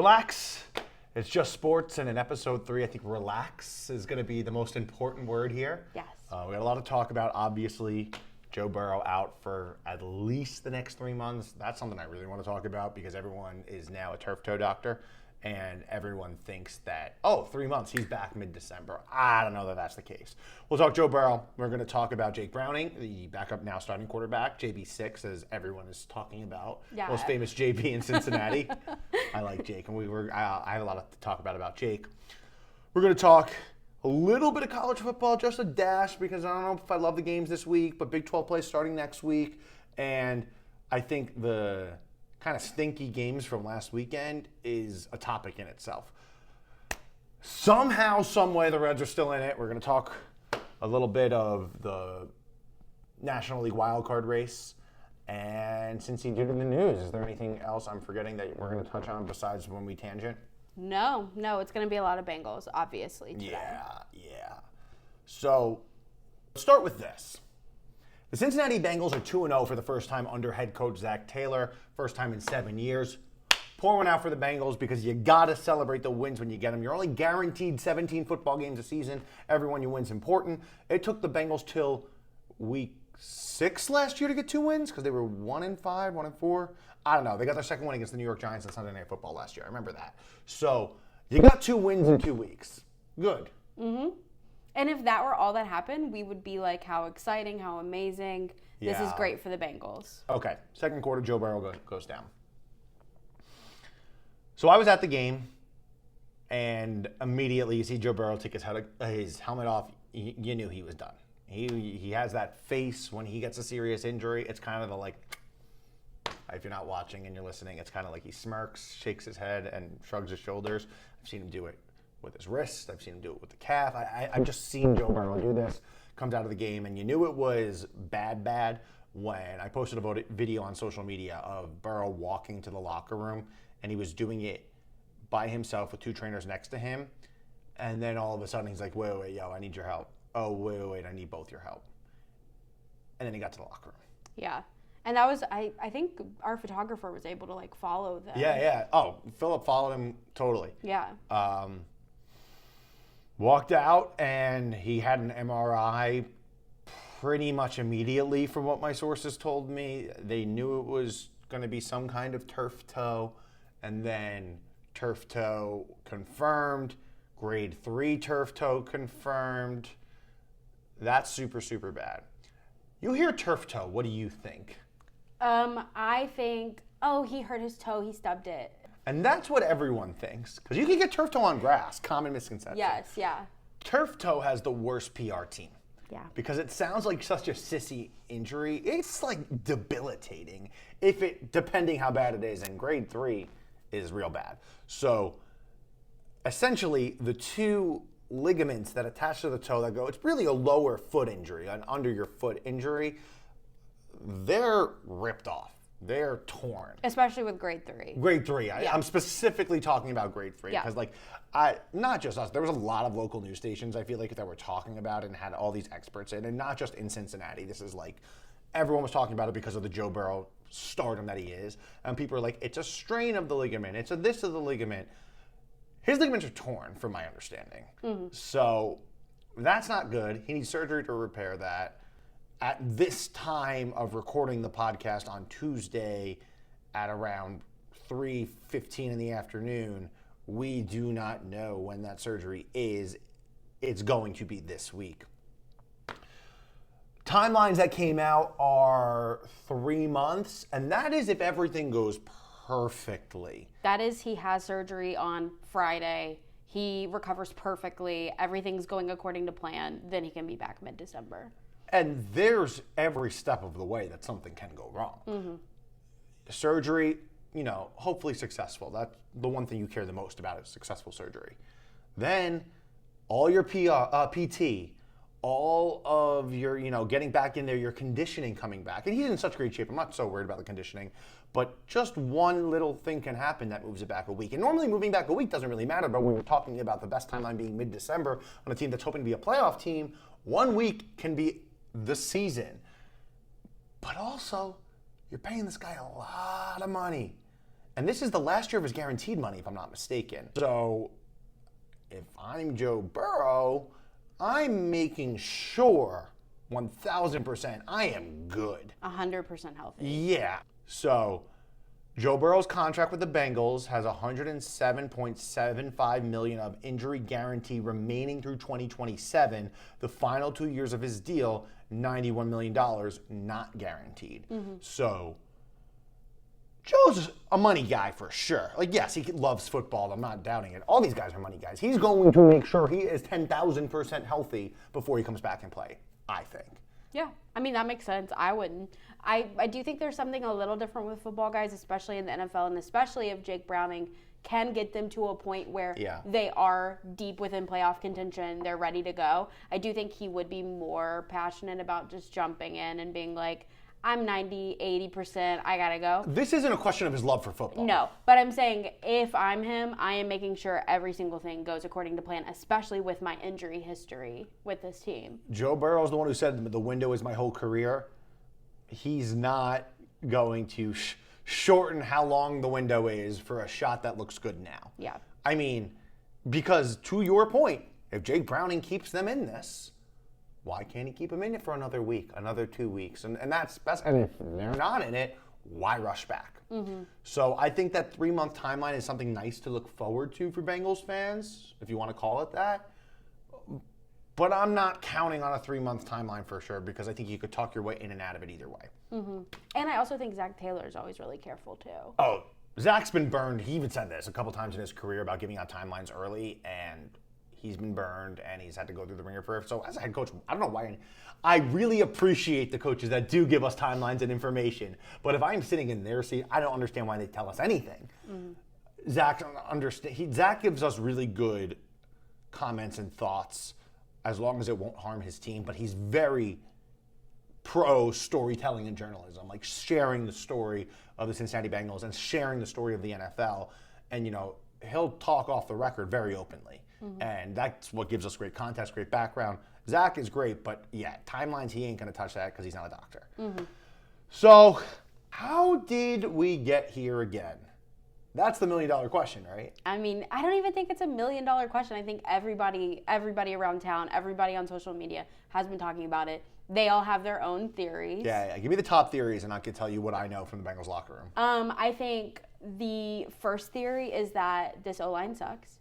Relax. It's just sports, and in episode 3, I think relax is going to be the most important word here. Yes. We got a lot to talk about. Obviously, Joe Burrow out for at least the next 3 months. That's something I really want to talk about because everyone is now a turf toe doctor, and everyone thinks that, 3 months, he's back mid-December. I don't know that that's the case. We'll talk Joe Burrow. We're going to talk about Jake Browning, the backup now starting quarterback, JB6, as everyone is talking about. Yeah. Most famous JB in Cincinnati. I like Jake, and I have a lot to talk about Jake. We're going to talk a little bit of college football, just a dash, because I don't know if I love the games this week, but Big 12 play starting next week, and I think the kind of stinky games from last weekend is a topic in itself. Somehow, some way, the Reds are still in it. We're going to talk a little bit of the National League wildcard race. And since you did in the news, is there anything else I'm forgetting that we're going to touch on besides when we tangent? No, it's going to be a lot of Bengals, obviously, today. Yeah. So, let's start with this. The Cincinnati Bengals are 2-0 for the first time under head coach Zach Taylor, first time in 7 years. Pour one out for the Bengals because you got to celebrate the wins when you get them. You're only guaranteed 17 football games a season. Every one you win's important. It took the Bengals till week 6 last year to get 2 wins because they were 1-5, 1-4. I don't know. They got their second win against the New York Giants on Sunday Night Football last year. I remember that. So you got 2 wins in 2 weeks. Good. Mm-hmm. And if that were all that happened, we would be like, how exciting, how amazing. This is great for the Bengals. Okay. Second quarter, Joe Burrow goes down. So I was at the game, and immediately you see Joe Burrow take his helmet off. You knew he was done. He has that face when he gets a serious injury. It's kind of the like, if you're not watching and you're listening, it's kind of like he smirks, shakes his head, and shrugs his shoulders. I've seen him do it with his wrist. I've seen him do it with the calf. I've just seen Joe Burrow do this. Comes out of the game, and you knew it was bad when I posted a video on social media of Burrow walking to the locker room, and he was doing it by himself with 2 trainers next to him. And then all of a sudden, he's like, wait, yo, I need your help. Oh, wait, I need both your help. And then he got to the locker room. Yeah. And that was, I think our photographer was able to, like, follow them. Yeah. Oh, Philip followed him totally. Yeah. Walked out, and he had an MRI pretty much immediately from what my sources told me. They knew it was going to be some kind of turf toe, and then turf toe confirmed, grade 3 turf toe confirmed. That's super, super bad. You hear turf toe, what do you think? I think, he hurt his toe, he stubbed it. And that's what everyone thinks. Because you can get turf toe on grass, common misconception. Yes, yeah. Turf toe has the worst PR team. Yeah. Because it sounds like such a sissy injury. It's like debilitating, depending how bad it is. And grade 3 is real bad. So essentially, the 2 ligaments that attach to the toe that go, it's really a lower foot injury, an under your foot injury, they're ripped off. They're torn. Especially with grade 3. Grade 3. Yeah. I'm specifically talking about grade 3 because, not just us. There was a lot of local news stations, I feel like, that were talking about it and had all these experts in, and not just in Cincinnati. This is like, everyone was talking about it because of the Joe Burrow stardom that he is. And people are like, it's a strain of the ligament. It's a this of the ligament. His ligaments are torn, from my understanding. Mm-hmm. So that's not good. He needs surgery to repair that. At this time of recording the podcast on Tuesday at around 3:15 in the afternoon, we do not know when that surgery is. It's going to be this week. Timelines that came out are 3 months, and that is if everything goes perfectly. That is, he has surgery on Friday. He recovers perfectly. Everything's going according to plan. Then he can be back mid-December. And there's every step of the way that something can go wrong. Mm-hmm. Surgery, hopefully successful. That's the one thing you care the most about is successful surgery. Then all your PT, all of your, getting back in there, your conditioning coming back. And he's in such great shape. I'm not so worried about the conditioning. But just one little thing can happen that moves it back a week. And normally moving back a week doesn't really matter, but we were talking about the best timeline being mid-December on a team that's hoping to be a playoff team. 1 week can be the season. But also, you're paying this guy a lot of money. And this is the last year of his guaranteed money, if I'm not mistaken. So if I'm Joe Burrow, I'm making sure 1,000% I am good. 100% healthy. Yeah. So Joe Burrow's contract with the Bengals has $107.75 million of injury guarantee remaining through 2027. The final 2 years of his deal, $91 million, not guaranteed. So Joe's a money guy for sure. Like, yes, he loves football. I'm not doubting it. All these guys are money guys. He's going to make sure he is 10,000% healthy before he comes back and play, I think. Yeah, I mean, that makes sense. I wouldn't. I do think there's something a little different with football guys, especially in the NFL, and especially if Jake Browning can get them to a point where they are deep within playoff contention, they're ready to go. I do think he would be more passionate about just jumping in and being like, I'm 90, 80%, I gotta go. This isn't a question of his love for football. No, but I'm saying if I'm him, I am making sure every single thing goes according to plan, especially with my injury history with this team. Joe Burrow is the one who said the window is my whole career. He's not going to shorten how long the window is for a shot that looks good now. Yeah. I mean, because to your point, if Jake Browning keeps them in this, why can't he keep them in it for another week, another 2 weeks? And that's best. And if they're not in it, why rush back? So I think that 3-month timeline is something nice to look forward to for Bengals fans, if you want to call it that. But I'm not counting on a 3-month timeline for sure, because I think you could talk your way in and out of it either way. And I also think Zach Taylor is always really careful too. Oh, Zach's been burned. He even said this a couple times in his career about giving out timelines early, and he's been burned, and he's had to go through the ringer for it. So as a head coach, I don't know why. I really appreciate the coaches that do give us timelines and information. But if I'm sitting in their seat, I don't understand why they tell us anything. Zach gives us really good comments and thoughts as long as it won't harm his team. But he's very pro storytelling and journalism, like sharing the story of the Cincinnati Bengals and sharing the story of the NFL. And, you know, he'll talk off the record very openly. And that's what gives us great context, great background. Zach is great, but yeah, timelines, he ain't going to touch that because he's not a doctor. So how did we get here again? That's the $1 million question, right? I mean, I don't even think it's a $1 million question. I think everybody around town, everybody on social media has been talking about it. They all have their own theories. Yeah. Give me the top theories, and I can tell you what I know from the Bengals locker room. I think the first theory is that this O-line sucks.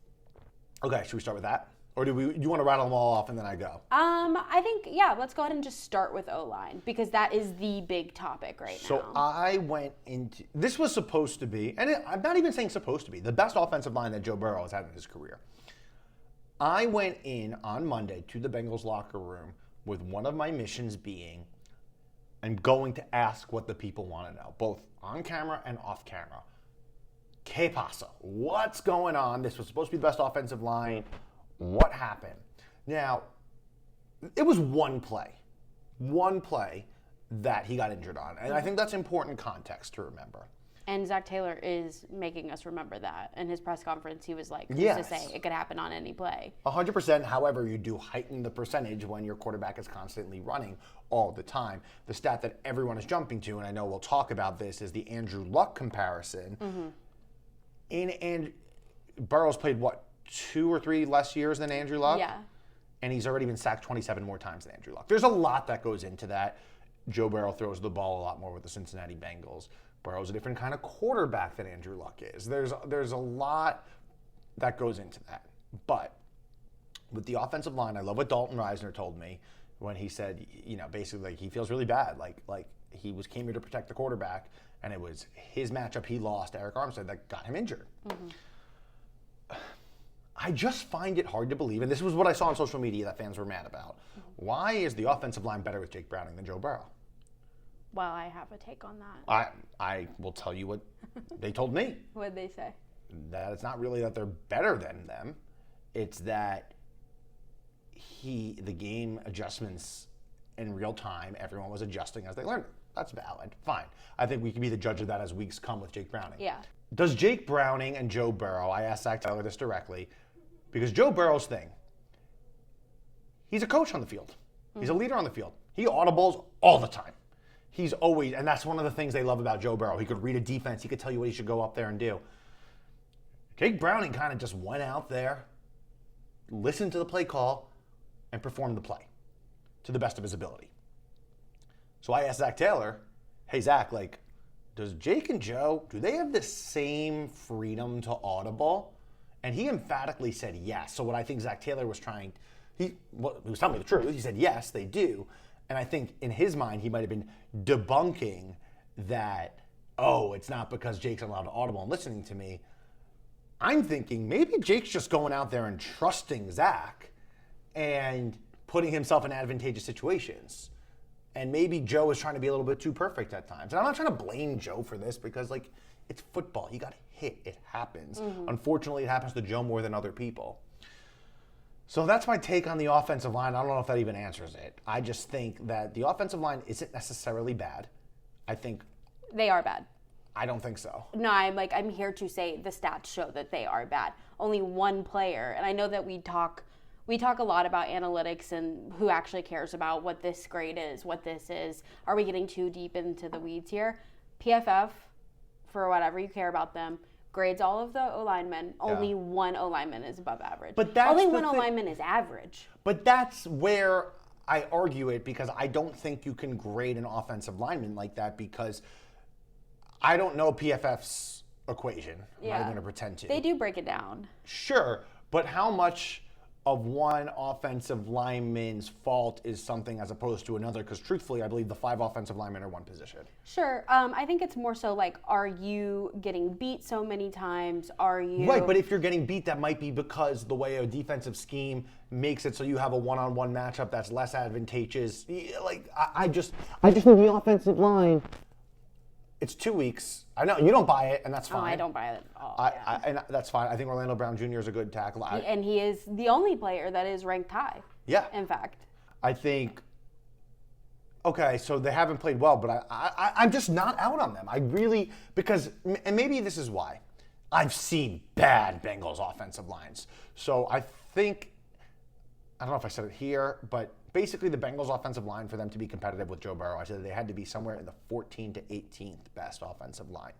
Okay, should we start with that? Or do you want to rattle them all off and then I go? I think, yeah, let's go ahead and just start with O-line, because that is the big topic right now. So I went into, this was supposed to be, and I'm not even saying supposed to be, the best offensive line that Joe Burrow has had in his career. I went in on Monday to the Bengals locker room with one of my missions being, I'm going to ask what the people want to know, both on camera and off camera. ¿Qué pasa? What's going on? This was supposed to be the best offensive line. What happened? Now, it was one play that he got injured on. And I think that's important context to remember. And Zach Taylor is making us remember that. In his press conference, he was like, who's to say it could happen on any play? 100%. However, you do heighten the percentage when your quarterback is constantly running all the time. The stat that everyone is jumping to, and I know we'll talk about this, is the Andrew Luck comparison. And Burrow's played, 2 or 3 less years than Andrew Luck? Yeah. And he's already been sacked 27 more times than Andrew Luck. There's a lot that goes into that. Joe Burrow throws the ball a lot more with the Cincinnati Bengals. Burrow's a different kind of quarterback than Andrew Luck is. There's a lot that goes into that. But with the offensive line, I love what Dalton Reisner told me when he said, basically he feels really bad. Like he came here to protect the quarterback, and it was his matchup he lost, Eric Armstead, that got him injured. I just find it hard to believe, and this was what I saw on social media that fans were mad about. Why is the offensive line better with Jake Browning than Joe Burrow? Well, I have a take on that. I will tell you what they told me. What did they say? That it's not really that they're better than them. It's that the game adjustments in real time, everyone was adjusting as they learned it. That's valid. Fine. I think we can be the judge of that as weeks come with Jake Browning. Yeah. Does Jake Browning and Joe Burrow, I asked Zach Taylor this directly, because Joe Burrow's thing, he's a coach on the field. He's a leader on the field. He audibles all the time. He's always, and that's one of the things they love about Joe Burrow. He could read a defense. He could tell you what he should go up there and do. Jake Browning kind of just went out there, listened to the play call, and performed the play to the best of his ability. So I asked Zach Taylor, hey, Zach, like, does Jake and Joe, do they have the same freedom to audible? And he emphatically said yes. So what I think Zach Taylor was trying, he was telling me the truth. He said, yes, they do. And I think in his mind, he might have been debunking that, oh, it's not because Jake's allowed to audible and listening to me. I'm thinking maybe Jake's just going out there and trusting Zach and putting himself in advantageous situations. And maybe Joe is trying to be a little bit too perfect at times. And I'm not trying to blame Joe for this because, like, it's football. He got hit. It happens. Mm-hmm. Unfortunately, it happens to Joe more than other people. So that's my take on the offensive line. I don't know if that even answers it. I just think that the offensive line isn't necessarily bad. I think they are bad. I don't think so. No, I'm here to say the stats show that they are bad. Only one player, and I know that we talk a lot about analytics and who actually cares about what this grade is, what this is. Are we getting too deep into the weeds here? PFF, for whatever you care about them, grades all of the O-linemen. Only one O-lineman is above average. But that's only one O-lineman is average. But that's where I argue it, because I don't think you can grade an offensive lineman like that, because I don't know PFF's equation. I'm not going to pretend to. They do break it down. Sure, but how much of one offensive lineman's fault is something as opposed to another? Because truthfully, I believe the 5 offensive linemen are one position. Sure. I think it's more so like, are you getting beat so many times? Are you... Right, but if you're getting beat, that might be because the way a defensive scheme makes it so you have a one-on-one matchup that's less advantageous. Like, I just think the offensive line... It's 2 weeks. I know you don't buy it, and that's fine. Oh, I don't buy it at all. And that's fine. I think Orlando Brown Jr. is a good tackle. And he is the only player that is ranked high. Yeah. In fact. I think, okay, so they haven't played well, but I'm just not out on them. I really, because, and maybe this is why, I've seen bad Bengals offensive lines. So I think, I don't know if I said it here, but basically the Bengals offensive line, for them to be competitive with Joe Burrow, I said they had to be somewhere in the 14th to 18th best offensive line.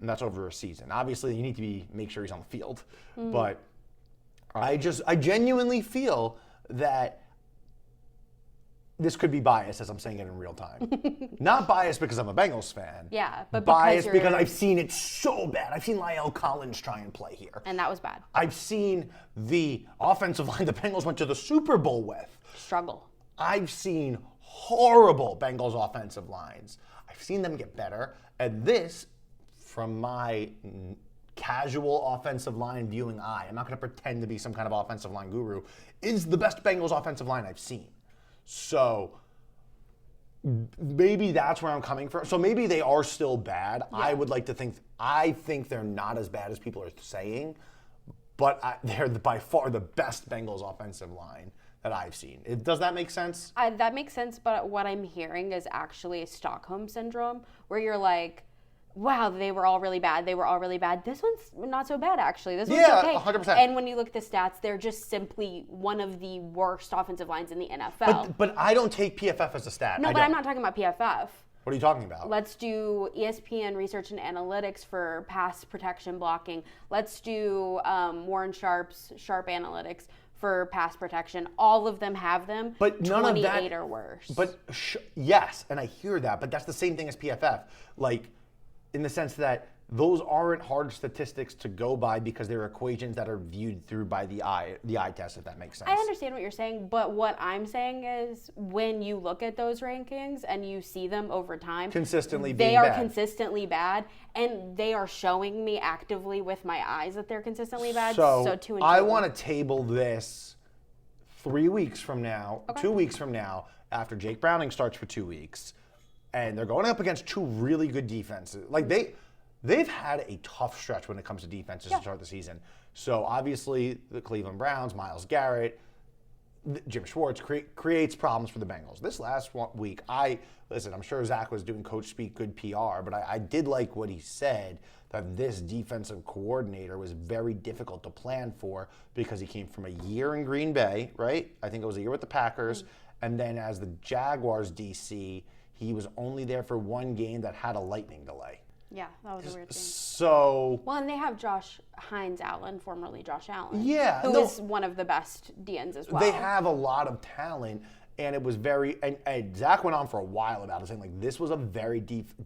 And that's over a season. Obviously, you need to make sure he's on the field. Mm. But I genuinely feel that this could be biased as I'm saying it in real time. Not biased because I'm a Bengals fan. Yeah, but biased because I've seen it so bad. I've seen La'el Collins try and play here. And that was bad. I've seen the offensive line the Bengals went to the Super Bowl with struggle. I've seen horrible Bengals offensive lines. I've seen them get better. And this, from my casual offensive line viewing eye, I'm not going to pretend to be some kind of offensive line guru, is the best Bengals offensive line I've seen. So maybe that's where I'm coming from. So maybe they are still bad. Yeah. I would like to think, I think they're not as bad as people are saying, but they're by far the best Bengals offensive line that I've seen. Does that make sense? That makes sense, but what I'm hearing is actually a Stockholm syndrome, where you're like, wow, they were all really bad. They were all really bad. This one's not so bad, actually. This one's okay. 100%. And when you look at the stats, they're just simply one of the worst offensive lines in the NFL. But I don't take PFF as a stat. No, but I'm not talking about PFF. What are you talking about? Let's do ESPN research and analytics for pass protection blocking. Let's do Warren Sharp's Sharp Analytics for pass protection. All of them have them, but none 28 of that, or worse. But yes, and I hear that, but that's the same thing as PFF. Like, in the sense that those aren't hard statistics to go by because they're equations that are viewed through by the eye test, if that makes sense. I understand what you're saying, but what I'm saying is when you look at those rankings and you see them over time, they are consistently bad, and they are showing me actively with my eyes that they're consistently bad. So I want to table this 3 weeks from now, okay. 2 weeks from now, after Jake Browning starts for 2 weeks, and they're going up against 2 really good defenses. Like they've had a tough stretch when it comes to defenses to start the season. So obviously the Cleveland Browns, Myles Garrett, Jim Schwartz creates problems for the Bengals. This last week, I'm sure Zach was doing coach speak good PR, but I did like what he said, that this defensive coordinator was very difficult to plan for because he came from a year in Green Bay, right? I think it was a year with the Packers. Mm-hmm. And then as the Jaguars DC, He was only there for one game that had a lightning delay. Yeah, that was a weird thing. So... Well, and they have Josh Hines Allen, formerly Josh Allen. Yeah. Who is one of the best DNs as well. They have a lot of talent, and it was very... And Zach went on for a while about it, saying, like, this was a very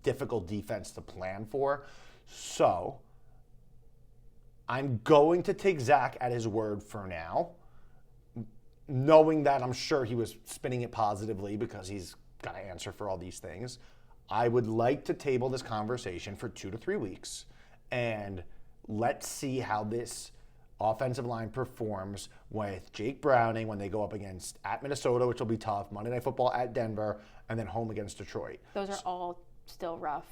difficult defense to plan for. So, I'm going to take Zach at his word for now, knowing that I'm sure he was spinning it positively because he's got to answer for all these things. I would like to table this conversation for 2 to 3 weeks, and let's see how this offensive line performs with Jake Browning when they go up against at Minnesota, which will be tough, Monday Night Football at Denver, and then home against Detroit. Those are all still rough.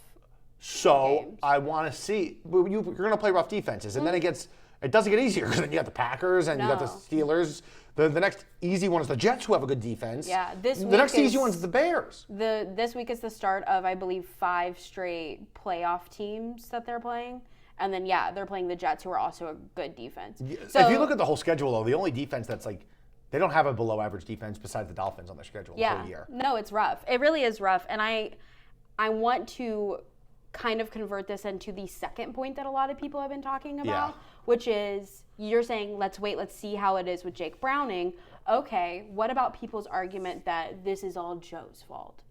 So games. I want to see, you're going to play rough defenses, and then it doesn't get easier because then you got the Packers and you got the Steelers. The next easy one is the Jets, who have a good defense. Yeah, the next easy one is the Bears. This week is the start of, I believe, 5 straight playoff teams that they're playing. And then, they're playing the Jets, who are also a good defense. So, if you look at the whole schedule, though, the only defense that's like, they don't have a below-average defense besides the Dolphins on their schedule the whole year. No, it's rough. It really is rough. And I want to kind of convert this into the second point that a lot of people have been talking about, which is, you're saying, let's wait, let's see how it is with Jake Browning. Okay, what about people's argument that this is all Joe's fault?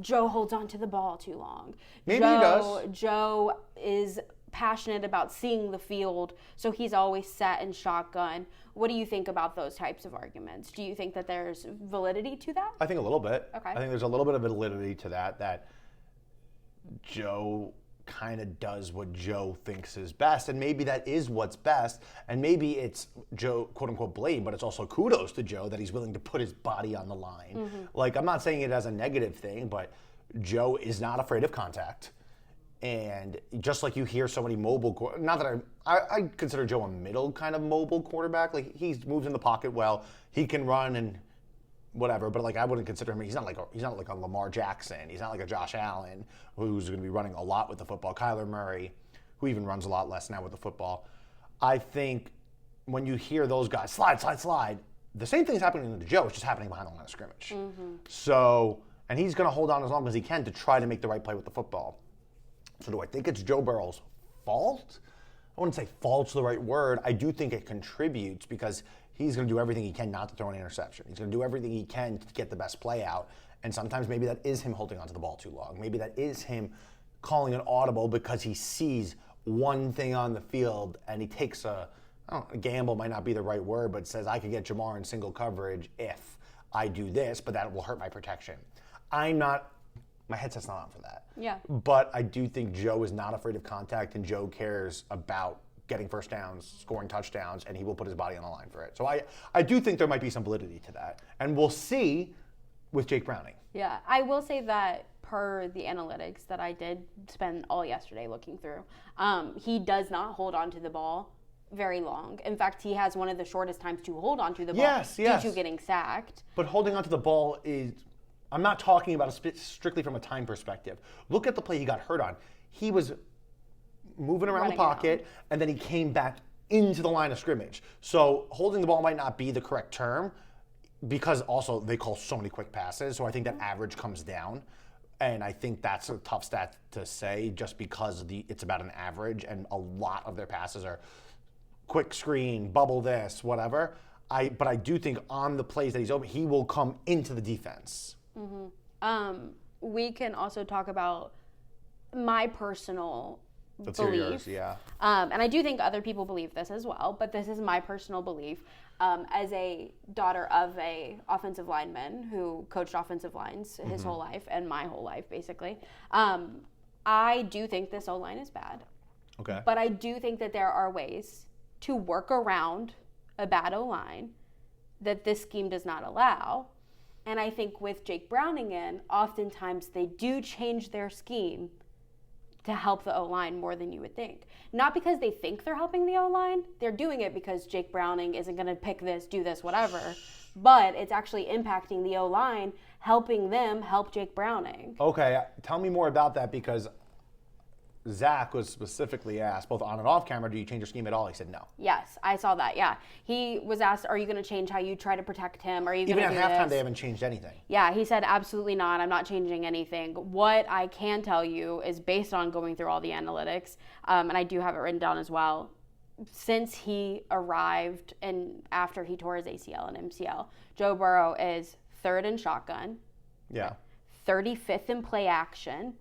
Joe holds on to the ball too long. Maybe he does. Joe is passionate about seeing the field, so he's always set in shotgun. What do you think about those types of arguments? Do you think that there's validity to that? I think a little bit. Okay. I think there's a little bit of validity to that Joe kind of does what Joe thinks is best, and maybe that is what's best, and maybe it's Joe, quote unquote, blame, but it's also kudos to Joe that he's willing to put his body on the line. Mm-hmm. Like, I'm not saying it as a negative thing, but Joe is not afraid of contact, and just like you hear so many mobile, not that I consider Joe a middle kind of mobile quarterback, like he moves in the pocket well, he can run and whatever, but like I wouldn't consider him. He's not like a Lamar Jackson. He's not like a Josh Allen, who's going to be running a lot with the football. Kyler Murray, who even runs a lot less now with the football. I think when you hear those guys slide, the same thing's happening to Joe. It's just happening behind the line of scrimmage. Mm-hmm. So, and he's going to hold on as long as he can to try to make the right play with the football. So, do I think it's Joe Burrow's fault? I wouldn't say fault's the right word. I do think it contributes because he's going to do everything he can not to throw an interception. He's going to do everything he can to get the best play out. And sometimes maybe that is him holding onto the ball too long. Maybe that is him calling an audible because he sees one thing on the field and he takes a gamble might not be the right word, but says, I could get Jamar in single coverage if I do this, but that will hurt my protection. My headset's not on for that. Yeah. But I do think Joe is not afraid of contact, and Joe cares about getting first downs, scoring touchdowns, and he will put his body on the line for it. So I do think there might be some validity to that. And we'll see with Jake Browning. Yeah, I will say that per the analytics that I did spend all yesterday looking through, he does not hold on to the ball very long. In fact, he has one of the shortest times to hold on to the ball due to getting sacked. But holding on to the ball is, I'm not talking about strictly from a time perspective. Look at the play he got hurt on. He was moving around the pocket, and then he came back into the line of scrimmage. So holding the ball might not be the correct term because also they call so many quick passes. So I think that average comes down. And I think that's a tough stat to say just because it's about an average, and a lot of their passes are quick screen, bubble this, whatever. But I do think on the plays that he's open, he will come into the defense. Mm-hmm. We can also talk about my personal Let's belief. hear yours, yeah. And I do think other people believe this as well, but this is my personal belief as a daughter of a offensive lineman who coached offensive lines his whole life and my whole life, basically. I do think this O-line is bad. Okay. But I do think that there are ways to work around a bad O-line that this scheme does not allow. And I think with Jake Browning in, oftentimes they do change their scheme to help the O-line more than you would think. Not because they think they're helping the O-line, they're doing it because Jake Browning isn't going to pick this, do this, whatever. But it's actually impacting the O-line, helping them help Jake Browning. Okay, tell me more about that, because Zach was specifically asked, both on and off camera, do you change your scheme at all? He said no. Yes, I saw that, yeah. He was asked, are you going to change how you try to protect him? Are you going to do this? Even at halftime, they haven't changed anything. Yeah, he said, absolutely not. I'm not changing anything. What I can tell you is based on going through all the analytics, and I do have it written down as well, since he arrived and after he tore his ACL and MCL, Joe Burrow is 3rd in shotgun. Yeah. 35th in play action.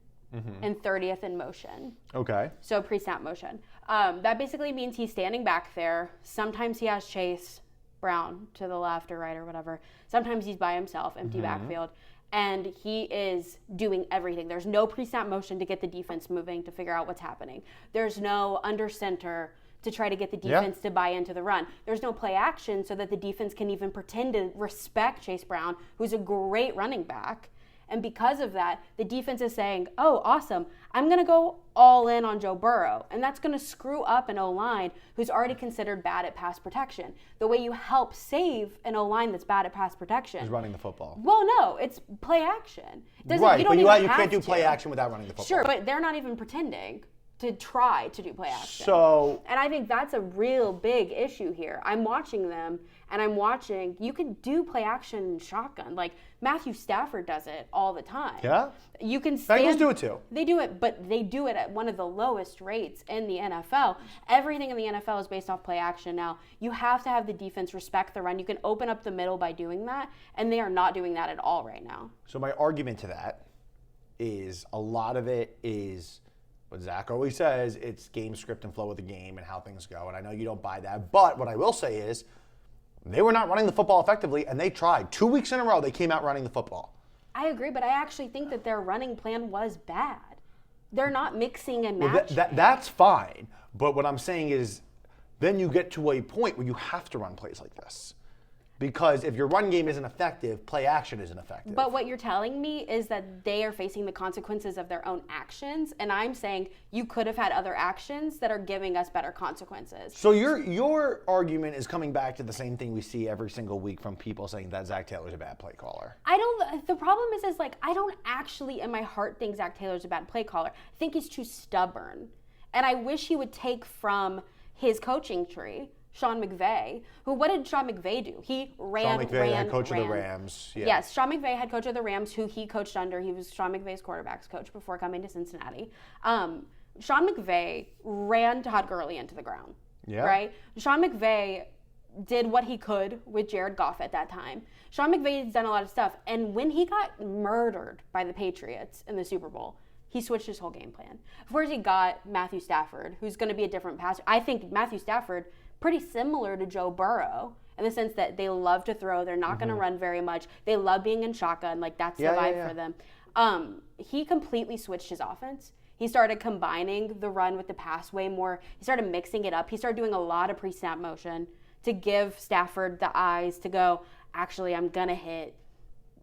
And 30th in motion. Okay. So pre-snap motion. That basically means he's standing back there. Sometimes he has Chase Brown to the left or right or whatever. Sometimes he's by himself, empty backfield. And he is doing everything. There's no pre-snap motion to get the defense moving to figure out what's happening. There's no under center to try to get the defense to buy into the run. There's no play action so that the defense can even pretend to respect Chase Brown, who's a great running back. And because of that, the defense is saying, oh, awesome, I'm going to go all in on Joe Burrow. And that's going to screw up an O-line who's already considered bad at pass protection. The way you help save an O-line that's bad at pass protection is running the football. Well, no, it's play action. Right, you can't do play action without running the football. Sure, but they're not even pretending to try to do play action. And I think that's a real big issue here. I'm watching them, and you can do play action in shotgun. Like, Matthew Stafford does it all the time. Yeah? You can stand. Bengals do it too. They do it, but they do it at one of the lowest rates in the NFL. Everything in the NFL is based off play action now. You have to have the defense respect the run. You can open up the middle by doing that, and they are not doing that at all right now. So my argument to that is a lot of it is what Zach always says, it's game script and flow of the game and how things go. And I know you don't buy that. But what I will say is they were not running the football effectively, and they tried. 2 weeks in a row, they came out running the football. I agree, but I actually think that their running plan was bad. They're not mixing and matching. Well, that's fine. But what I'm saying is then you get to a point where you have to run plays like this. Because if your run game isn't effective, play action isn't effective. But what you're telling me is that they are facing the consequences of their own actions, and I'm saying you could have had other actions that are giving us better consequences. So your argument is coming back to the same thing we see every single week from people saying that Zach Taylor's a bad play caller. The problem is like, I don't actually in my heart think Zach Taylor's a bad play caller. I think he's too stubborn. And I wish he would take from his coaching tree, Sean McVay, what did Sean McVay do? He ran, Sean McVay, head coach of the Rams. Yeah. Yes, Sean McVay, head coach of the Rams, who he coached under. He was Sean McVay's quarterback's coach before coming to Cincinnati. Sean McVay ran Todd Gurley into the ground. Yeah. Right? Sean McVay did what he could with Jared Goff at that time. Sean McVay's done a lot of stuff. And when he got murdered by the Patriots in the Super Bowl, he switched his whole game plan. Of course, he got Matthew Stafford, who's going to be a different passer. I think Matthew Stafford, pretty similar to Joe Burrow in the sense that they love to throw. They're not going to run very much. They love being in shotgun. Like, that's the vibe for them. He completely switched his offense. He started combining the run with the pass way more. He started mixing it up. He started doing a lot of pre-snap motion to give Stafford the eyes to go, actually, I'm going to hit,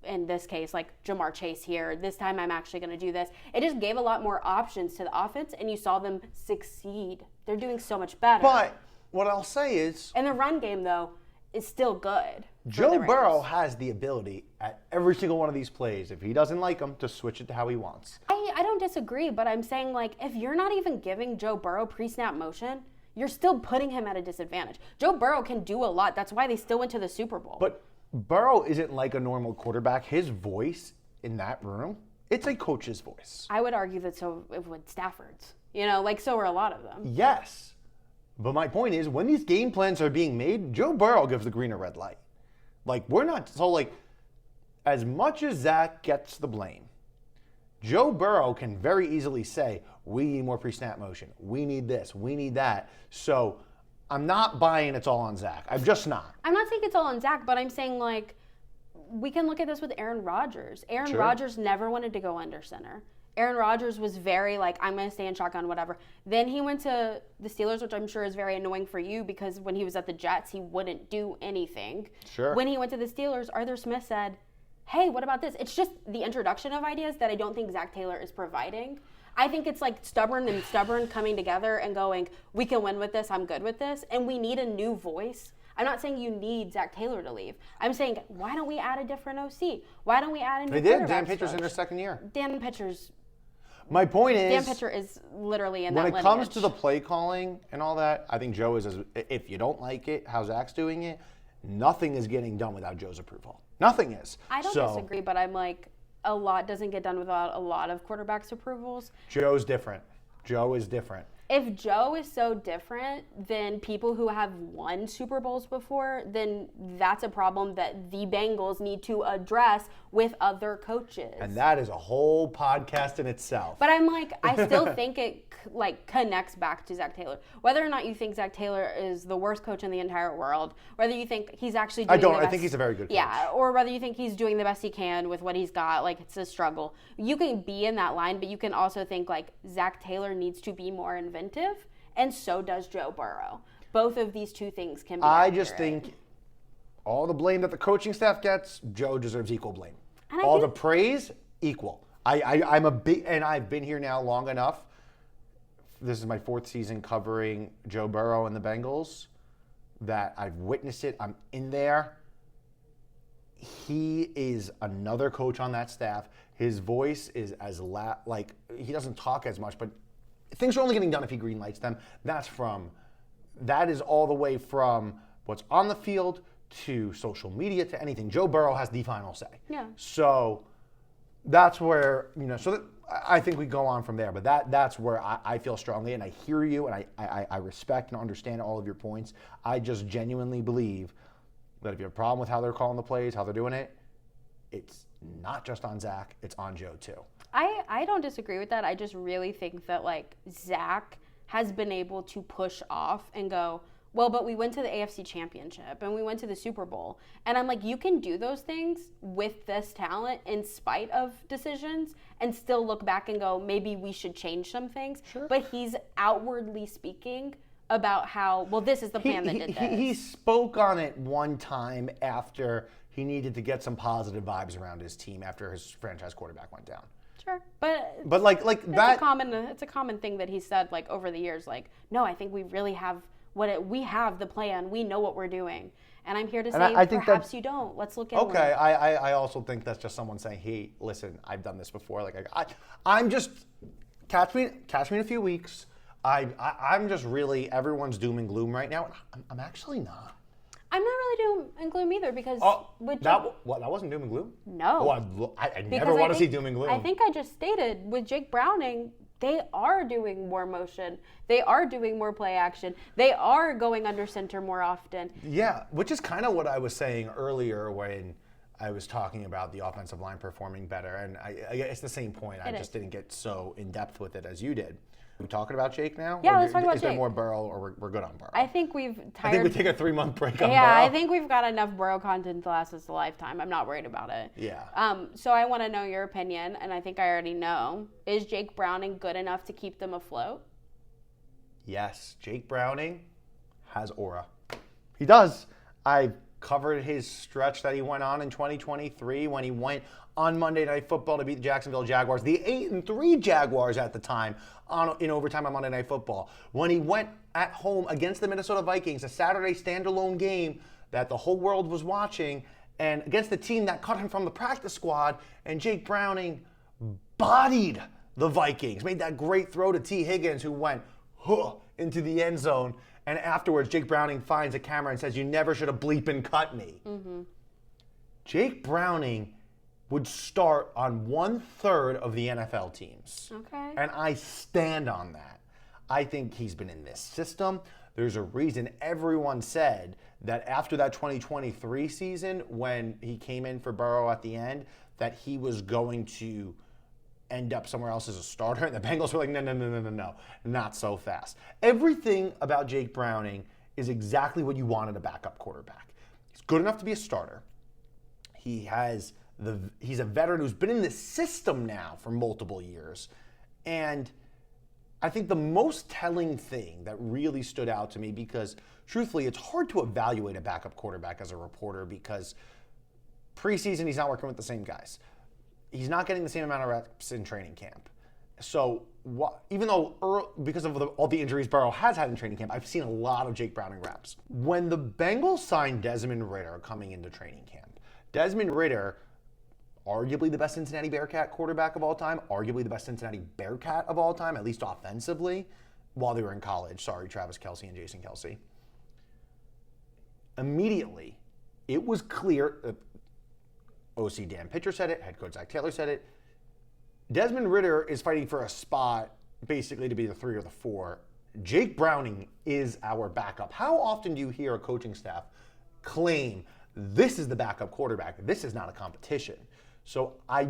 in this case, like Jamar Chase here. This time I'm actually going to do this. It just gave a lot more options to the offense, and you saw them succeed. They're doing so much better. But what I'll say is, and the run game, though, is still good. Joe Burrow has the ability at every single one of these plays, if he doesn't like them, to switch it to how he wants. I don't disagree, but I'm saying, like, if you're not even giving Joe Burrow pre-snap motion, you're still putting him at a disadvantage. Joe Burrow can do a lot. That's why they still went to the Super Bowl. But Burrow isn't like a normal quarterback. His voice in that room, it's a coach's voice. I would argue that so would Stafford's. So are a lot of them. Yes. But my point is, when these game plans are being made, Joe Burrow gives the green or red light. As much as Zach gets the blame, Joe Burrow can very easily say, we need more pre-snap motion. We need this. We need that. So I'm not buying it's all on Zach. I'm just not. I'm not saying it's all on Zach, but I'm saying, like, we can look at this with Aaron Rodgers. Aaron Rodgers never wanted to go under center. Aaron Rodgers was very like, I'm going to stay in shotgun, whatever. Then he went to the Steelers, which I'm sure is very annoying for you because when he was at the Jets, he wouldn't do anything. Sure. When he went to the Steelers, Arthur Smith said, hey, what about this? It's just the introduction of ideas that I don't think Zach Taylor is providing. I think it's like stubborn coming together and going, we can win with this, I'm good with this, and we need a new voice. I'm not saying you need Zach Taylor to leave. I'm saying, why don't we add a different OC? Why don't we add a new quarterback? Dan Pitcher's in their second year. Dan Pitcher's My point is, Dan Pitcher is literally in that lineage. When it comes to the play calling and all that, I think Joe is, if you don't like it, how Zach's doing it, nothing is getting done without Joe's approval. Nothing is. I don't disagree, but I'm like, a lot doesn't get done without a lot of quarterbacks' approvals. Joe's different. Joe is different. If Joe is so different than people who have won Super Bowls before, then that's a problem that the Bengals need to address with other coaches. And that is a whole podcast in itself. But I'm like, I still think it like connects back to Zach Taylor. Whether or not you think Zach Taylor is the worst coach in the entire world, whether you think he's actually doing I think he's a very good coach. Yeah, or whether you think he's doing the best he can with what he's got, like it's a struggle. You can be in that line, but you can also think like Zach Taylor needs to be more inventive, and so does Joe Burrow. Both of these two things can be accurate. Just think all the blame that the coaching staff gets, Joe deserves equal blame. All the praise, equal. I'm a big, and I've been here now long enough. This is my 4th season covering Joe Burrow and the Bengals, that I've witnessed it. I'm in there. He is another coach on that staff. His voice is as like he doesn't talk as much, but things are only getting done if he greenlights them. That is all the way from what's on the field to social media to anything. Joe Burrow has the final say. Yeah. So that's where, I think we go on from there. But that's where I feel strongly, and I hear you, and I respect and understand all of your points. I just genuinely believe that if you have a problem with how they're calling the plays, how they're doing it, it's not just on Zach, it's on Joe too. I don't disagree with that. I just really think that like Zach has been able to push off and go, well, but we went to the AFC Championship and we went to the Super Bowl. And I'm like, you can do those things with this talent in spite of decisions and still look back and go, maybe we should change some things. Sure. But he's outwardly speaking about how, well, this is the plan that did this. He spoke on it one time after he needed to get some positive vibes around his team after his franchise quarterback went down. Sure, but like that. It's a common thing that he said like over the years. Like, no, I think we really have we have the plan. We know what we're doing. And I'm here to say, I think perhaps you don't. Let's look at it. Okay, I also think that's just someone saying, hey, listen, I've done this before. Like, I'm just catch me in a few weeks. I'm just really everyone's doom and gloom right now. I'm actually not. I'm not really doom and gloom either because that wasn't doom and gloom? No. I never want to see doom and gloom. I think I just stated with Jake Browning, they are doing more motion. They are doing more play action. They are going under center more often. Yeah, which is kind of what I was saying earlier when I was talking about the offensive line performing better. And it's the same point. I just didn't get so in depth with it as you did. Are we talking about Jake now? Yeah, let's talk about Jake. Is there more Burrow, or we're good on Burrow? I think we take a 3-month break on Burrow. Yeah, I think we've got enough Burrow content to last us a lifetime. I'm not worried about it. Yeah. So I want to know your opinion, and I think I already know. Is Jake Browning good enough to keep them afloat? Yes, Jake Browning has aura. He does. I covered his stretch that he went on in 2023 when he went on Monday Night Football to beat the Jacksonville Jaguars, the 8-3 Jaguars at the time, in overtime on Monday Night Football. When he went at home against the Minnesota Vikings, a Saturday standalone game that the whole world was watching, and against the team that cut him from the practice squad, and Jake Browning bodied the Vikings, made that great throw to T. Higgins, who went into the end zone. And afterwards, Jake Browning finds a camera and says, "You never should have bleeping cut me." Mm-hmm. Jake Browning would start on 1/3 of the NFL teams. Okay. And I stand on that. I think he's been in this system. There's a reason everyone said that after that 2023 season, when he came in for Burrow at the end, that he was going to end up somewhere else as a starter. And the Bengals were like, no, not so fast. Everything about Jake Browning is exactly what you want in a backup quarterback. He's good enough to be a starter. He's a veteran who's been in this system now for multiple years. And I think the most telling thing that really stood out to me, because truthfully, it's hard to evaluate a backup quarterback as a reporter because preseason, he's not working with the same guys. He's not getting the same amount of reps in training camp. So even though because of all the injuries Burrow has had in training camp, I've seen a lot of Jake Browning reps. When the Bengals signed Desmond Ridder coming into training camp, Desmond Ridder, arguably the best Cincinnati Bearcat quarterback of all time, arguably the best Cincinnati Bearcat of all time, at least offensively, while they were in college. Sorry, Travis Kelce and Jason Kelce. Immediately, it was clear, OC Dan Pitcher said it, head coach Zach Taylor said it, Desmond Ridder is fighting for a spot basically to be the 3 or the 4. Jake Browning is our backup. How often do you hear a coaching staff claim this is the backup quarterback? This is not a competition. So I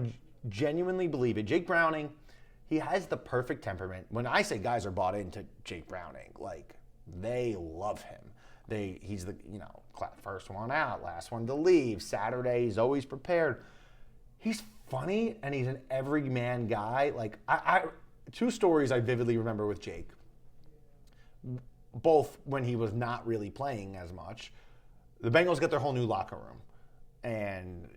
genuinely believe it. Jake Browning, he has the perfect temperament. When I say guys are bought into Jake Browning, like they love him. He's the, first one out, last one to leave. Saturday, he's always prepared. He's funny and he's an everyman guy. Like I 2 stories I vividly remember with Jake. Both when he was not really playing as much. The Bengals got their whole new locker room. And,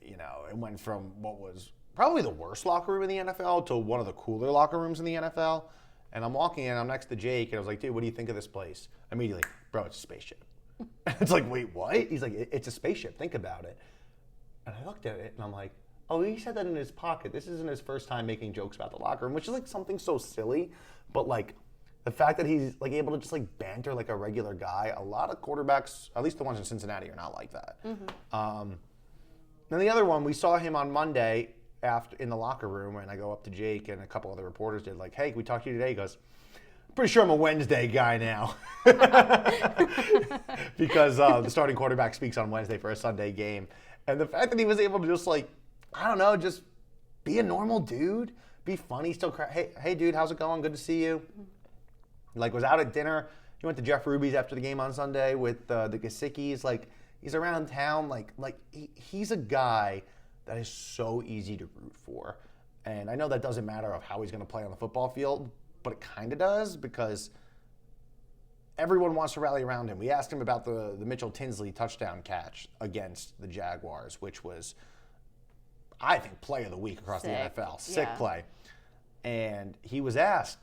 it went from what was probably the worst locker room in the NFL to one of the cooler locker rooms in the NFL. And I'm walking in, I'm next to Jake, and I was like, dude, what do you think of this place? Immediately, bro, it's a spaceship. It's like, wait, what? He's like, it's a spaceship. Think about it. And I looked at it, and I'm like, oh, he said that in his pocket. This isn't his first time making jokes about the locker room, which is like something so silly. But like the fact that he's like able to just like banter like a regular guy, a lot of quarterbacks, at least the ones in Cincinnati, are not like that. Then the other one, we saw him on Monday after in the locker room, and I go up to Jake and a couple other reporters did like, hey, can we talk to you today? He goes, pretty sure I'm a Wednesday guy now. Because the starting quarterback speaks on Wednesday for a Sunday game. And the fact that he was able to just like, I don't know, just be a normal dude, be funny, still cry. Hey dude, how's it going? Good to see you. Like was out at dinner. He went to Jeff Ruby's after the game on Sunday with the Gasickis. Like he's around town. He's a guy that is so easy to root for. And I know that doesn't matter of how he's going to play on the football field, but it kind of does because everyone wants to rally around him. We asked him about the Mitchell Tinsley touchdown catch against the Jaguars, which was, I think, play of the week across the NFL. Sick play. And he was asked,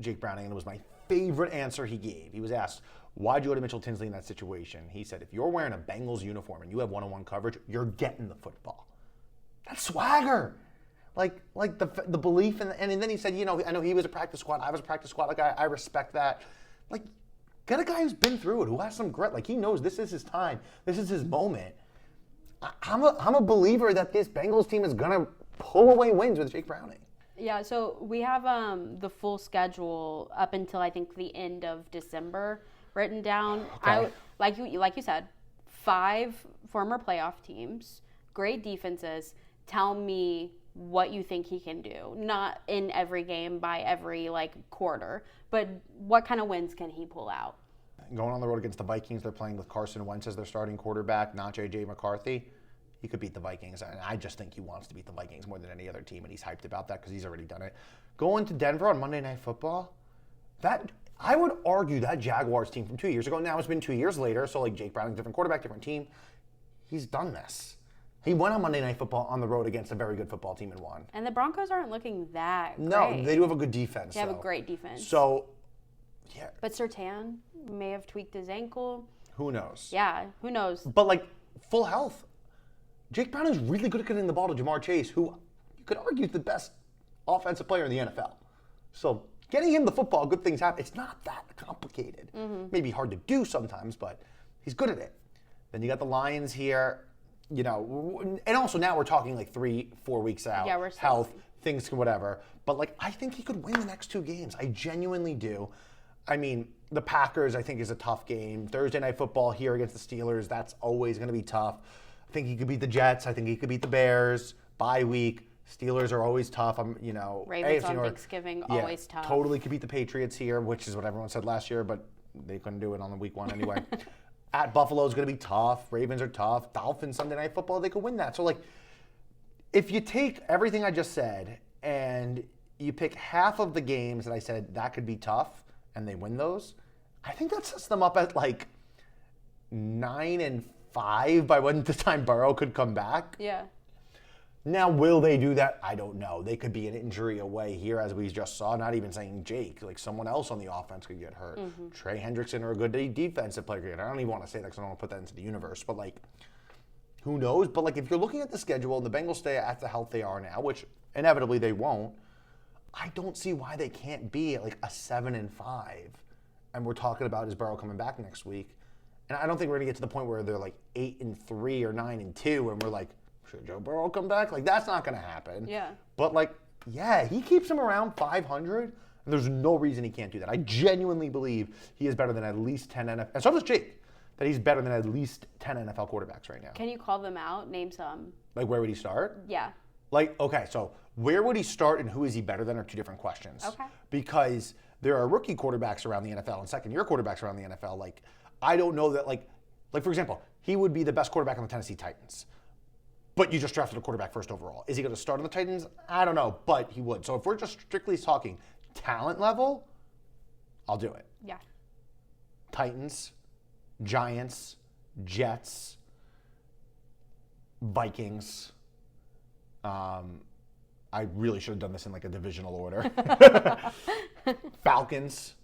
Jake Browning, and it was my favorite answer he gave. He was asked, why'd you go to Mitchell Tinsley in that situation? He said, if you're wearing a Bengals uniform and you have one-on-one coverage, you're getting the football. That's swagger. Like the belief in, and then he said, I know he was a practice squad, I was a practice squad. Like I respect that. Like, get a guy who's been through it, who has some grit. Like he knows this is his time, this is his moment. I'm a believer that this Bengals team is gonna pull away wins with Jake Browning. Yeah, so we have the full schedule up until I think the end of December written down. Okay. Like you said, 5 former playoff teams, great defenses. Tell me what you think he can do. Not in every game by every quarter, but what kind of wins can he pull out? Going on the road against the Vikings, they're playing with Carson Wentz as their starting quarterback, not J.J. McCarthy. He could beat the Vikings, and I just think he wants to beat the Vikings more than any other team, and he's hyped about that because he's already done it. Going to Denver on Monday Night Football, that I would argue that Jaguars team from 2 years ago, now it's been 2 years later, so Jake Browning, different quarterback, different team, he's done this. He went on Monday Night Football on the road against a very good football team and won. And the Broncos aren't looking that great. No, they do have a good defense. They have a great defense. So, yeah. But Surtain may have tweaked his ankle. Who knows? Yeah, who knows? But full health. Jake Brown is really good at getting the ball to Jamar Chase, who you could argue is the best offensive player in the NFL. So getting him the football, good things happen. It's not that complicated. Mm-hmm. Maybe hard to do sometimes, but he's good at it. Then you got the Lions here, and also now we're talking 3-4 weeks out. Yeah, we're health, things, whatever. But I think he could win the next 2 games. I genuinely do. I mean, the Packers, I think, is a tough game. Thursday Night Football here against the Steelers, that's always going to be tough. I think he could beat the Jets. I think he could beat the Bears. Bye week. Steelers are always tough. Ravens on Thanksgiving, always tough. Totally could beat the Patriots here, which is what everyone said last year, but they couldn't do it on the week 1 anyway. At Buffalo is going to be tough. Ravens are tough. Dolphins, Sunday Night Football, they could win that. So, if you take everything I just said and you pick half of the games that I said that could be tough and they win those, I think that sets them up at 9-5 by when the time Burrow could come back. Yeah. Now, will they do that? I don't know. They could be an injury away here, as we just saw. Not even saying Jake. Someone else on the offense could get hurt. Mm-hmm. Trey Hendrickson or a good defensive player could get hurt. I don't even want to say that because I don't want to put that into the universe. But, Who knows? But like if you're looking at the schedule and the Bengals stay at the health they are now, which inevitably they won't, I don't see why they can't be at like a 7-5. And we're talking about is Burrow coming back next week. And I don't think we're gonna get to the point where they're like 8-3 or 9-2, and we're like, should Joe Burrow come back? Like that's not gonna happen. Yeah. But like, yeah, he keeps him around 500, and there's no reason he can't do that. I genuinely believe he is better than at least 10 NFL. And so does Jake. That he's better than at least 10 NFL quarterbacks right now. Can you call them out? Name some. Like, where would he start? Yeah. Like, okay, so where would he start and who is he better than are two different questions. Okay. Because there are rookie quarterbacks around the NFL and second-year quarterbacks around the NFL. Like, I don't know that, like for example, he would be the best quarterback on the Tennessee Titans. But you just drafted a quarterback first overall. Is he going to start on the Titans? I don't know, but he would. So if we're just strictly talking talent level, I'll do it. Yeah. Titans, Giants, Jets, Vikings. I really should have done this in like a divisional order. Falcons.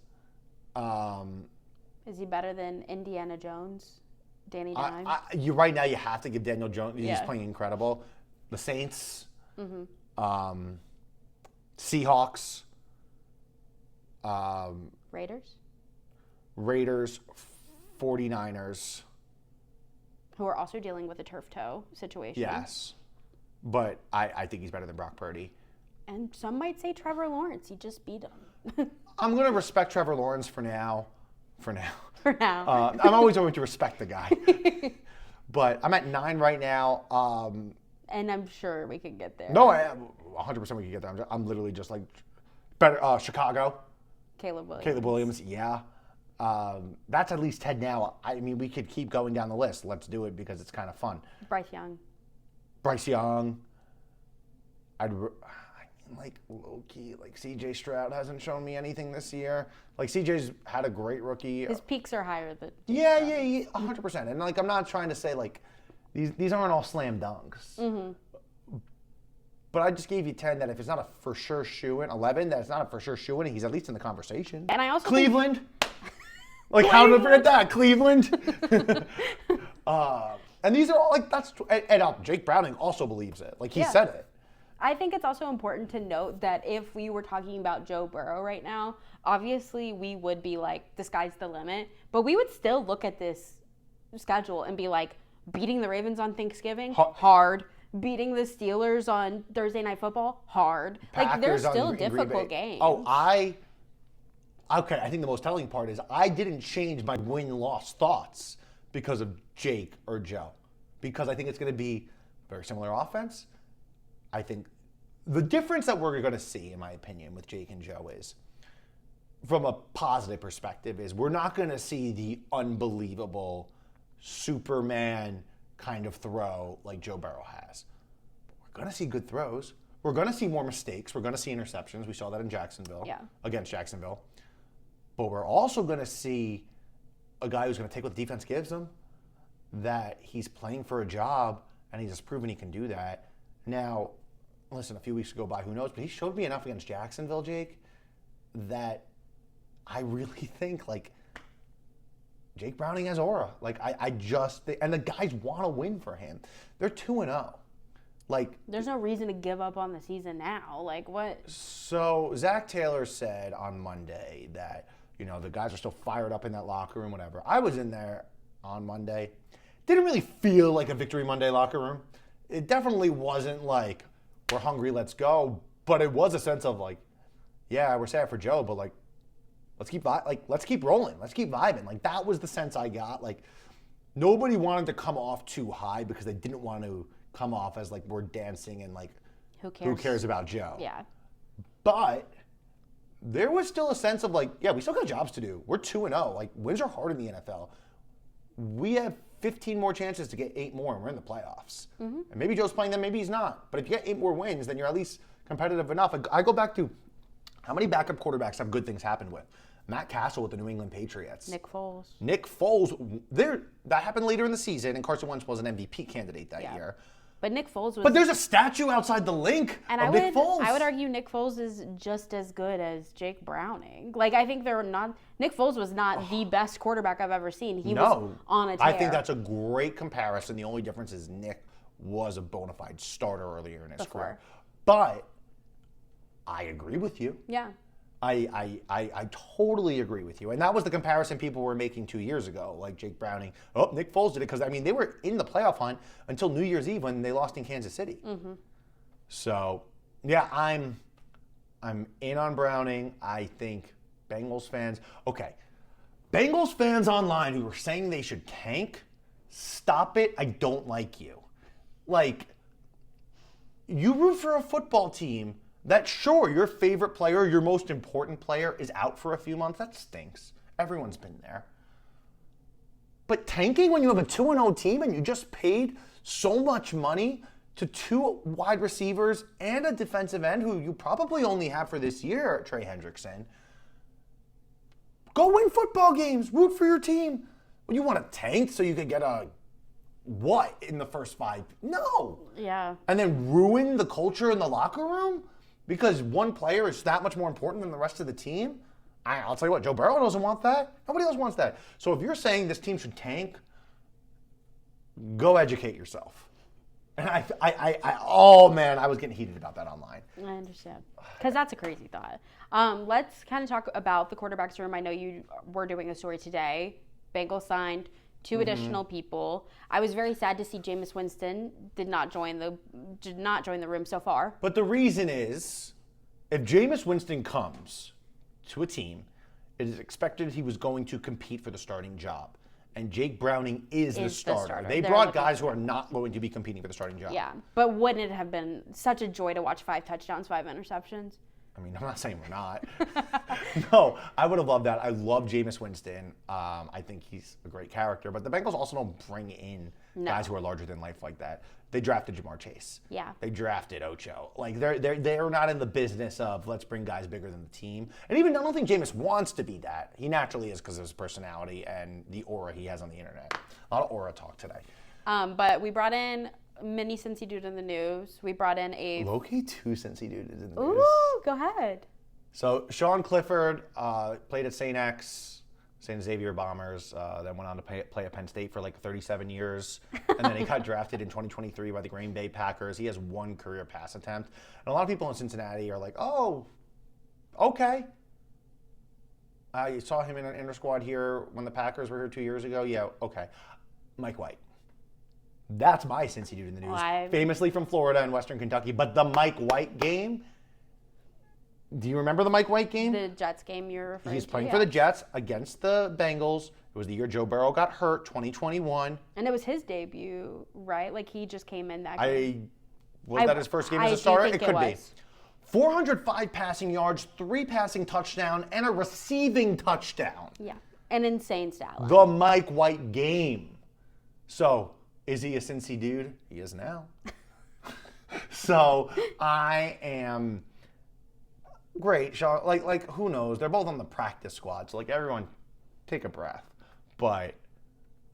Is he better than Indiana Jones? Danny Dimes? Right now you have to give Daniel Jones. He's playing incredible. The Saints. Mm-hmm. Seahawks. Raiders. 49ers. Who are also dealing with a turf toe situation. Yes. But I think he's better than Brock Purdy. And some might say Trevor Lawrence. He just beat him. I'm going to respect Trevor Lawrence for now. For now. I'm always going to respect the guy. But I'm at 9 right now. And I'm sure we could get there. No, 100% we could get there. I'm literally just like, better Chicago. Caleb Williams, yeah. That's at least 10 now. I mean, we could keep going down the list. Let's do it because it's kind of fun. Bryce Young. Like low-key, like C.J. Stroud hasn't shown me anything this year. Like C.J.'s had a great rookie. His peaks are higher than. Yeah, 100%. And like I'm not trying to say like these aren't all slam dunks. Mm-hmm. But I just gave you 10 that if it's not a for sure shoe-in, 11 that it's not a for sure shoe-in, he's at least in the conversation. And I also Cleveland. Like how did I forget that? Cleveland. And these are all like that's and Jake Browning also believes it. Like he said it. I think it's also important to note that if we were talking about Joe Burrow right now, obviously we would be like, the sky's the limit. But we would still look at this schedule and be like, beating the Ravens on Thanksgiving, hard. Beating the Steelers on Thursday Night Football, hard. Packers like, they're still difficult games. Oh, I think the most telling part is I didn't change my win-loss thoughts because of Jake or Joe. Because I think it's going to be very similar offense. I think the difference that we're going to see, in my opinion, with Jake and Joe is, from a positive perspective, is we're not going to see the unbelievable Superman kind of throw like Joe Burrow has. We're going to see good throws. We're going to see more mistakes. We're going to see interceptions. We saw that in Jacksonville, against Jacksonville. But we're also going to see a guy who's going to take what the defense gives him, that he's playing for a job, and he's just proven he can do that. Now, listen, a few weeks go by, who knows? But he showed me enough against Jacksonville, Jake, that I really think, like, Jake Browning has aura. Like, I just think, and the guys want to win for him. They're 2-0. Like, there's no reason to give up on the season now. Like, what? So, Zach Taylor said on Monday that, the guys are still fired up in that locker room, whatever. I was in there on Monday. Didn't really feel like a Victory Monday locker room. It definitely wasn't like, we're hungry, let's go. But it was a sense of like, yeah, we're sad for Joe, but like, let's keep rolling. Let's keep vibing. Like, that was the sense I got. Like, nobody wanted to come off too high because they didn't want to come off as like we're dancing and like, who cares about Joe? Yeah. But there was still a sense of like, yeah, we still got jobs to do. We're 2-0. Like, wins are hard in the NFL. We have 15 more chances to get 8 more, and we're in the playoffs. Mm-hmm. And maybe Joe's playing them, maybe he's not. But if you get 8 more wins, then you're at least competitive enough. I go back to how many backup quarterbacks have good things happen with? Matt Castle with the New England Patriots. Nick Foles. That happened later in the season, and Carson Wentz was an MVP candidate that year. But Nick Foles was. But there's a statue outside the link of Nick Foles. I would argue Nick Foles is just as good as Jake Browning. Like, I think they're not. Nick Foles was not the best quarterback I've ever seen. He was on a tear. I think that's a great comparison. The only difference is Nick was a bona fide starter earlier in his career. But I agree with you. Yeah. I totally agree with you. And that was the comparison people were making 2 years ago, like Jake Browning. Oh, Nick Foles did it. Because, I mean, they were in the playoff hunt until New Year's Eve when they lost in Kansas City. Mm-hmm. So, yeah, I'm in on Browning. I think Bengals fans, Bengals fans online who were saying they should tank, stop it. I don't like you. Like, you root for a football team that, sure, your favorite player, your most important player is out for a few months. That stinks. Everyone's been there. But tanking when you have a 2-0 team and you just paid so much money to 2 wide receivers and a defensive end who you probably only have for this year, Trey Hendrickson. Go win football games. Root for your team. You want to tank so you could get a what in the first 5? No. Yeah. And then ruin the culture in the locker room? Because one player is that much more important than the rest of the team? I'll tell you what, Joe Burrow doesn't want that. Nobody else wants that. So if you're saying this team should tank, go educate yourself. And oh man, I was getting heated about that online. I understand. Because that's a crazy thought. Let's kind of talk about the quarterback's room. I know you were doing a story today. Bengals signed 2 additional people. I was very sad to see Jameis Winston did not join the room so far. But the reason is, if Jameis Winston comes to a team, it is expected he was going to compete for the starting job. And Jake Browning is the starter. They brought guys who are not going to be competing for the starting job. Yeah, but wouldn't it have been such a joy to watch 5 touchdowns, 5 interceptions? I mean, I'm not saying we're not. No, I would have loved that. I love Jameis Winston. I think he's a great character. But the Bengals also don't bring in guys who are larger than life like that. They drafted Jamar Chase. Yeah. They drafted Ocho. Like, they're not in the business of let's bring guys bigger than the team. And even I don't think Jameis wants to be that. He naturally is because of his personality and the aura he has on the internet. A lot of aura talk today. But we brought in mini Cincy dude in the news. We brought in a low-key 2 Cincy dude in the news. Ooh, go ahead. So Sean Clifford played at St. Xavier Bombers, then went on to play at Penn State for like 37 years, and then he got drafted in 2023 by the Green Bay Packers. He has 1 career pass attempt, and a lot of people in Cincinnati are like, "Oh, okay." You saw him in an inter-squad here when the Packers were here 2 years ago. Yeah, okay. Mike White. That's my Cincy dude in the news. Famously from Florida and Western Kentucky. But the Mike White game, do you remember the Mike White game? The Jets game you're referring to? He's playing for the Jets against the Bengals. It was the year Joe Burrow got hurt, 2021. And it was his debut, right? Like, he just came in that game. Was that his first game as a starter? It could be. 405 passing yards, 3 passing touchdowns, and a receiving touchdown. Yeah, an insane stat line. The Mike White game. So, is he a Cincy dude? He is now. So, I am great. Sean, like who knows? They're both on the practice squad, so like everyone take a breath. But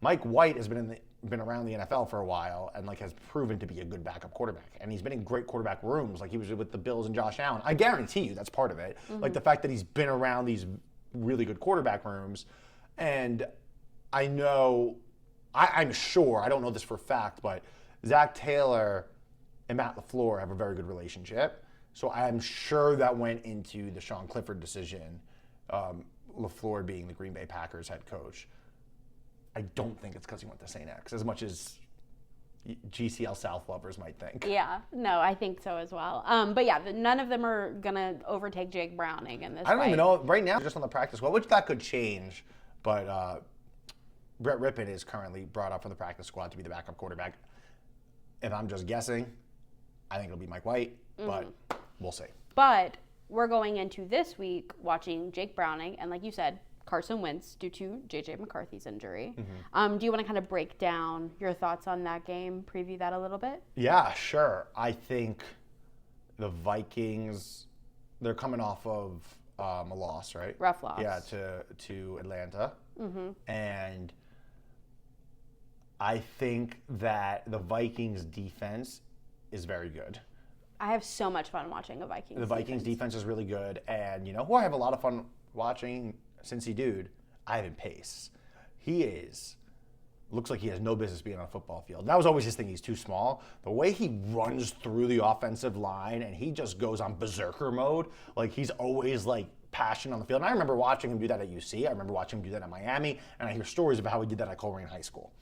Mike White has been around the NFL for a while and like has proven to be a good backup quarterback. And he's been in great quarterback rooms. Like he was with the Bills and Josh Allen. I guarantee you that's part of it. Mm-hmm. Like the fact that he's been around these really good quarterback rooms. And I know, I'm sure, I don't know this for a fact, but Zach Taylor and Matt LaFleur have a very good relationship. So I'm sure that went into the Sean Clifford decision, LaFleur being the Green Bay Packers head coach. I don't think it's because he went to St. X, as much as GCL South lovers might think. Yeah, no, I think so as well. But yeah, none of them are going to overtake Jake Browning in this I don't even know. Right now, just on the practice squad, which that could change. But Brett Rippon is currently brought up for the practice squad to be the backup quarterback. If I'm just guessing, I think it'll be Mike White, but we'll see. But we're going into this week watching Jake Browning, and like you said, Carson Wentz due to J.J. McCarthy's injury. Mm-hmm. Do you want to kind of break down your thoughts on that game, preview that a little bit? Yeah, sure. I think the Vikings, they're coming off of a loss, right? Rough loss. Yeah, to Atlanta. Mm-hmm. And I think that the Vikings defense is very good. I have so much fun watching a Vikings. The Vikings defense is really good, and you know who I have a lot of fun watching? Cincy dude, Ivan Pace. Looks like he has no business being on a football field. That was always his thing. He's too small. The way he runs through the offensive line and he just goes on berserker mode, like he's always like passionate on the field. And I remember watching him do that at UC. I remember watching him do that at Miami, and I hear stories about how he did that at Coleraine High School.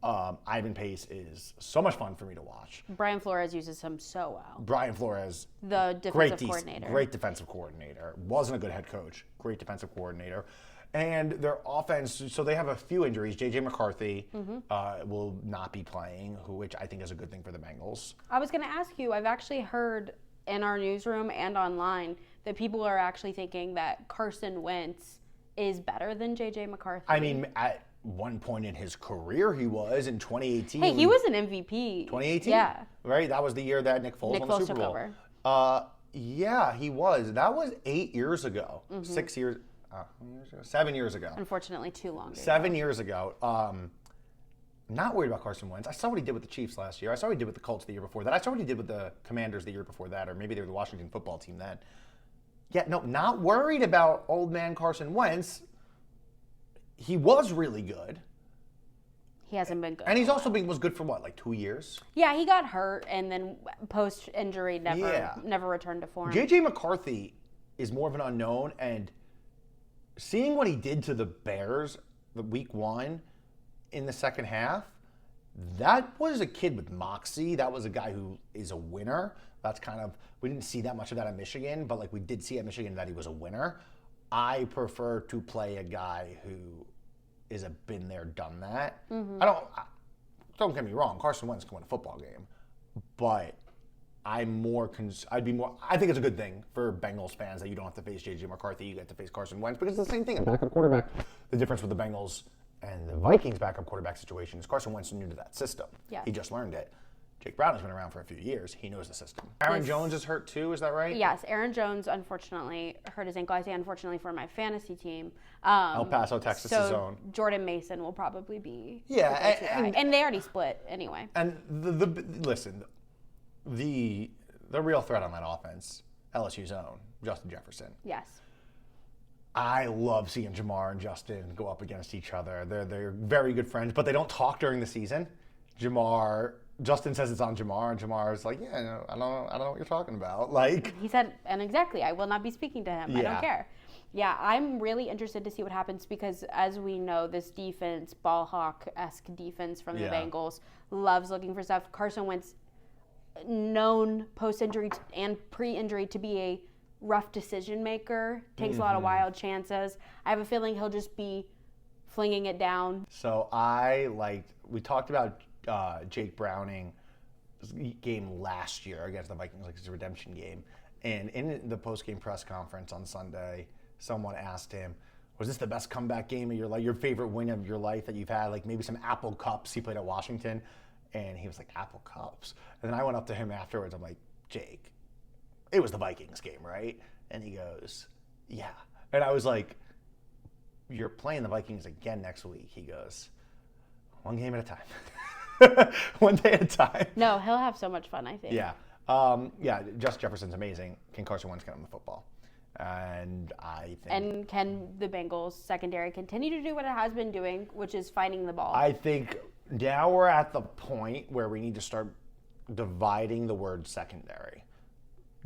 Ivan Pace is so much fun for me to watch. Brian Flores uses him so well. Brian Flores, the defensive coordinator. Great defensive coordinator. Wasn't a good head coach. Great defensive coordinator. And their offense, so they have a few injuries. J.J. McCarthy will not be playing, which I think is a good thing for the Bengals. I was going to ask you, I've actually heard in our newsroom and online that people are actually thinking that Carson Wentz is better than J.J. McCarthy. I mean, at one point in his career, he was in 2018. Hey, he was an MVP. 2018? Yeah. Right? That was the year that Nick Foles won the Super Bowl. Yeah, he was. That was 8 years ago. 6 years. 7 years ago. Unfortunately, too long ago. 7 years ago. Not worried about Carson Wentz. I saw what he did with the Chiefs last year. I saw what he did with the Colts the year before that. I saw what he did with the Commanders the year before that, or maybe they were the Washington football team then. Yeah, no, not worried about old man Carson Wentz. He was really good. He hasn't been good. And he's also was good for what, like 2 years? Yeah, he got hurt and then post-injury never returned to form. J.J. McCarthy is more of an unknown, and seeing what he did to the Bears the week 1 in the second half, that was a kid with moxie. That was a guy who is a winner. That's kind of, we didn't see that much of that at Michigan, but like we did see at Michigan that he was a winner. I prefer to play a guy who is a been there, done that. Don't get me wrong, Carson Wentz can win a football game, but I think it's a good thing for Bengals fans that you don't have to face J.J. McCarthy, you get to face Carson Wentz, because it's the same thing, a backup quarterback. The difference with the Bengals and the Vikings backup quarterback situation is Carson Wentz is new to that system. Yeah. He just learned it. Jake Brown has been around for a few years. He knows the system. Aaron Jones is hurt too, is that right? Yes, Aaron Jones unfortunately hurt his ankle. I say unfortunately for my fantasy team. El Paso, Texas' own. Jordan Mason will probably be. Yeah, and they already split anyway. And the real threat on that offense, LSU's own, Justin Jefferson. Yes. I love seeing Jamar and Justin go up against each other. They're very good friends, but they don't talk during the season. Justin says it's on Jamar, and Jamar's like, yeah, no, I don't know what you're talking about. Like he said, and exactly, I will not be speaking to him. Yeah. I don't care. Yeah, I'm really interested to see what happens because, as we know, this defense, ball hawk-esque defense from the Bengals, loves looking for stuff. Carson Wentz, known post-injury and pre-injury to be a rough decision maker, takes a lot of wild chances. I have a feeling he'll just be flinging it down. So we talked about Jake Browning's game last year against the Vikings, like his redemption game. And in the post-game press conference on Sunday, someone asked him, was this the best comeback game of your life, your favorite win of your life that you've had? Like maybe some Apple Cups he played at Washington. And he was like, Apple Cups? And then I went up to him afterwards. I'm like, Jake, it was the Vikings game, right? And he goes, yeah. And I was like, you're playing the Vikings again next week. He goes, one game at a time. One day at a time. No, he'll have so much fun, I think. Yeah. Justin Jefferson's amazing. Can Carson Wentz get him the football? And I think... And can the Bengals secondary continue to do what it has been doing, which is finding the ball? I think now we're at the point where we need to start dividing the word secondary.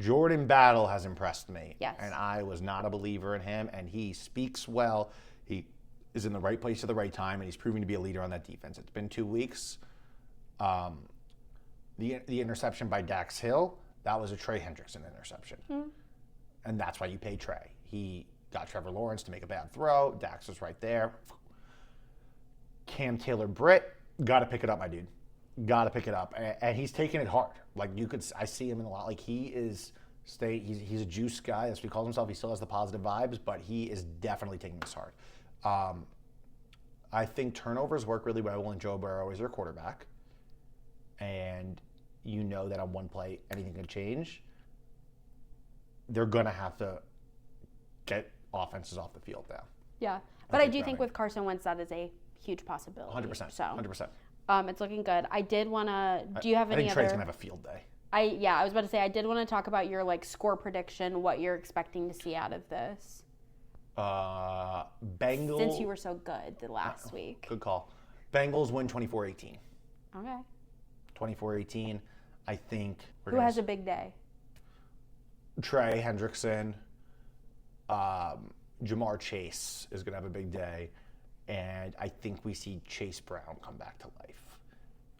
Jordan Battle has impressed me. Yes. And I was not a believer in him, and he speaks well. He is in the right place at the right time, and he's proving to be a leader on that defense. It's been 2 weeks. The interception by Dax Hill, that was a Trey Hendrickson interception. Mm-hmm. And that's why you pay Trey. He got Trevor Lawrence to make a bad throw. Dax was right there. Cam Taylor-Britt, got to pick it up, my dude. Got to pick it up. And he's taking it hard. Like I see him in a lot. Like he's a juice guy. That's what he calls himself. He still has the positive vibes, but he is definitely taking this hard. I think turnovers work really well when Joe Burrow is your quarterback. And you know that on one play, anything can change. They're going to have to get offenses off the field now. Yeah. But I do think with Carson Wentz, that is a huge possibility. 100%. So. 100%. It's looking good. I did want to. Do you have any other? I think Trey's gonna have a field day. I was about to say I did want to talk about your score prediction. What you're expecting to see out of this? Bengals. Since you were so good the last week. Good call. Bengals win 24-18. Okay. 24-18. I think. Who has a big day? Trey Hendrickson. Jamar Chase is going to have a big day. And I think we see Chase Brown come back to life.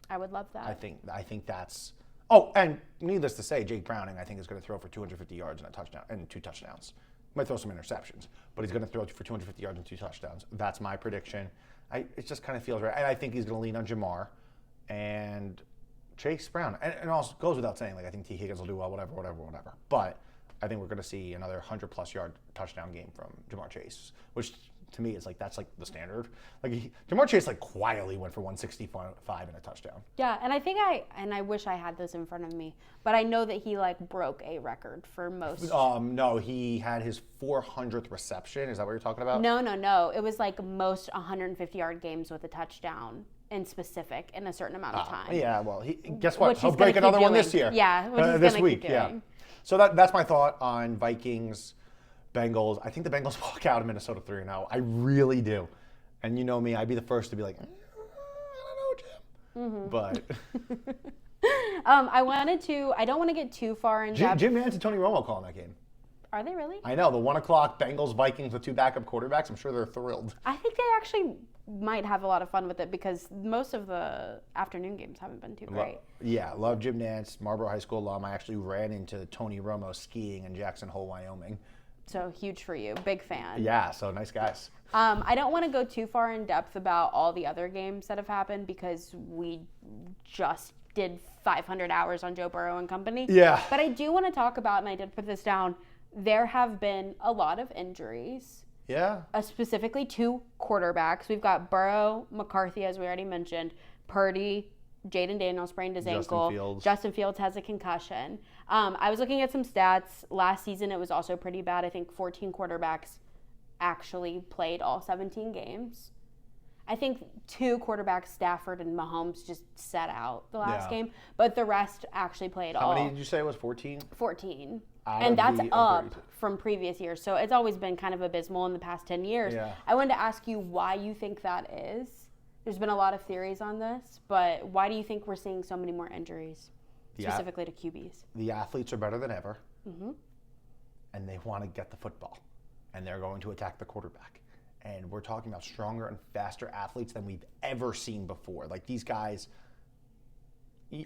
I would love that. I think that's. Oh, and needless to say, Jake Browning, I think, is going to throw for 250 yards and a touchdown and 2 touchdowns. Might throw some interceptions, but he's going to throw for 250 yards and 2 touchdowns. That's my prediction. It just kind of feels right. And I think he's going to lean on Jamar and Chase Brown. And it also goes without saying, I think T. Higgins will do well, whatever. But I think we're going to see another 100-plus yard touchdown game from Jamar Chase, which to me is that's the standard. Jamar Chase quietly went for 165 and a touchdown. Yeah, and I think I wish I had this in front of me, but I know that he broke a record for most. No, he had his 400th reception. Is that what you're talking about? No. It was most 150-yard games with a touchdown in specific in a certain amount of time. Yeah, well, guess what? He'll break another one this year. Yeah, this week. Yeah. So that's my thought on Vikings. Bengals. I think the Bengals walk out of Minnesota 3-0. I really do. And you know me, I'd be the first to be like, I don't know, Jim. Mm-hmm. But I don't want to get too far in depth. Jim Nantz and Tony Romo calling that game. Are they really? I know. The 1 o'clock Bengals Vikings with 2 backup quarterbacks. I'm sure they're thrilled. I think they actually might have a lot of fun with it because most of the afternoon games haven't been too great. Love Jim Nantz, Marlboro High School alum. I actually ran into Tony Romo skiing in Jackson Hole, Wyoming. So huge for you. Big fan. Yeah, so nice guys. I don't want to go too far in depth about all the other games that have happened because we just did 500 hours on Joe Burrow and company. Yeah. But I do want to talk about, and I did put this down, there have been a lot of injuries. Yeah. Specifically 2 quarterbacks. We've got Burrow, McCarthy, as we already mentioned, Purdy, Jaden Daniels sprained his ankle. Justin Fields has a concussion. I was looking at some stats. Last season, it was also pretty bad. I think 14 quarterbacks actually played all 17 games. I think 2 quarterbacks, Stafford and Mahomes, just sat out the last game. But the rest actually played all. How many did you say it was? 14? 14. And that's up from previous years. So it's always been kind of abysmal in the past 10 years. Yeah. I wanted to ask you why you think that is. There's been a lot of theories on this, but why do you think we're seeing so many more injuries, specifically to QBs? The athletes are better than ever, mm-hmm. and they want to get the football, and they're going to attack the quarterback. And we're talking about stronger and faster athletes than we've ever seen before. These guys,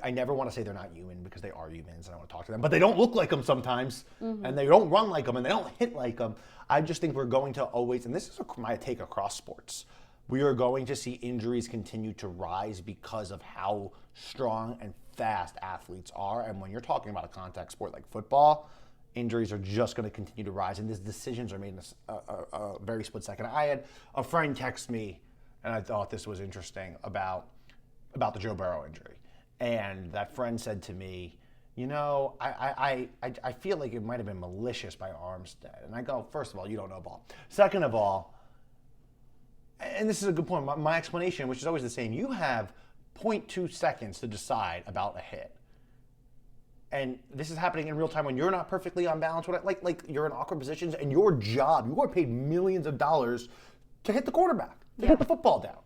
I never want to say they're not human because they are humans, and I want to talk to them, but they don't look like them sometimes, mm-hmm. and they don't run like them, and they don't hit like them. I just think we're going to always, and this is my take across sports, we are going to see injuries continue to rise because of how strong and fast athletes are. And when you're talking about a contact sport like football, injuries are just going to continue to rise. And these decisions are made in a very split second. I had a friend text me, and I thought this was interesting, about the Joe Burrow injury. And that friend said to me, I feel like it might have been malicious by Armstead. And I go, first of all, you don't know ball. Second of all, and this is a good point, my explanation, which is always the same, you have 0.2 seconds to decide about a hit. And this is happening in real time when you're not perfectly on balance. Like you're in awkward positions, and your job, you are paid millions of dollars to hit the quarterback, to hit the football down.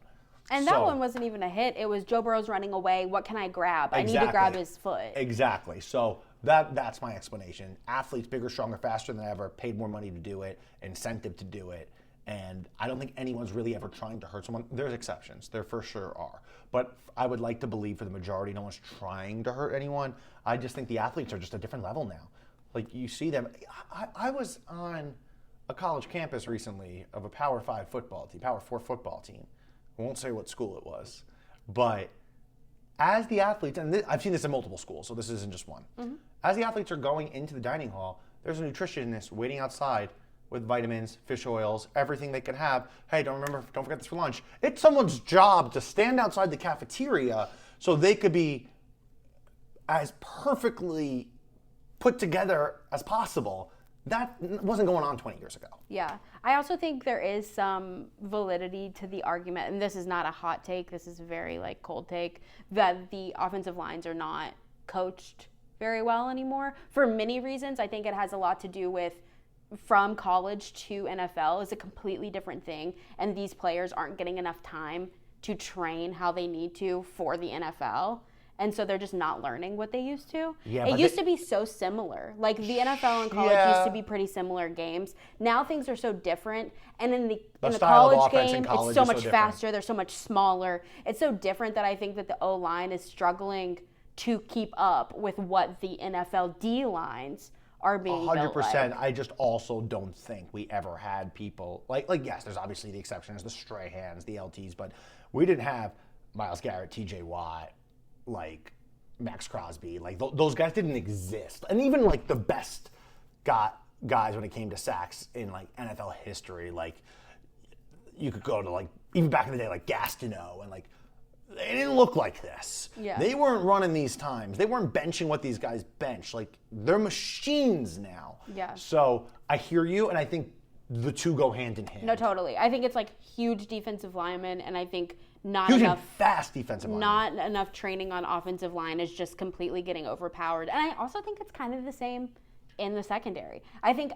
And that one wasn't even a hit. It was Joe Burrow's running away. What can I grab? I need to grab his foot. Exactly. So that's my explanation. Athletes, bigger, stronger, faster than ever, paid more money to do it, incentive to do it. And I don't think anyone's really ever trying to hurt someone. There's exceptions. There for sure are. But I would like to believe for the majority, no one's trying to hurt anyone. I just think the athletes are just a different level now. You see them. I was on a college campus recently of a Power 5 football team, Power 4 football team. I won't say what school it was. But as the athletes, and I've seen this in multiple schools, so this isn't just one. Mm-hmm. As the athletes are going into the dining hall, there's a nutritionist waiting outside with vitamins, fish oils, everything they can have. Hey, don't forget this for lunch. It's someone's job to stand outside the cafeteria so they could be as perfectly put together as possible That wasn't going on 20 years ago. Yeah. I also think there is some validity to the argument, and this is not a hot take, this is a very cold take, that the offensive lines are not coached very well anymore. For many reasons, I think it has a lot to do with from college to NFL is a completely different thing, and these players aren't getting enough time to train how they need to for the NFL. And so they're just not learning what they used to. Yeah, it used to be so similar. Like the NFL and college used to be pretty similar games. Now things are so different. And in the college game, it's so much faster. They're so much smaller. It's so different that I think that the O-line is struggling to keep up with what the NFL D-lines are being 100%. Built like. I just also don't think we ever had people like yes, there's obviously the exceptions, the Strahans, the LTs, but we didn't have Myles Garrett, TJ Watt, like Max Crosby, like those guys didn't exist. And even like the best guys when it came to sacks in like NFL history, like you could go to like even back in the day like Gastineau and like they didn't look like this. Yeah. They weren't running these times. They weren't benching what these guys bench. Like they're machines now. Yeah. So I hear you, and I think the two go hand in hand. No, totally. I think it's like huge defensive linemen, and I think not huge enough and fast defensive line. Not enough training on offensive line is just completely getting overpowered. And I also think it's kind of the same in the secondary. I think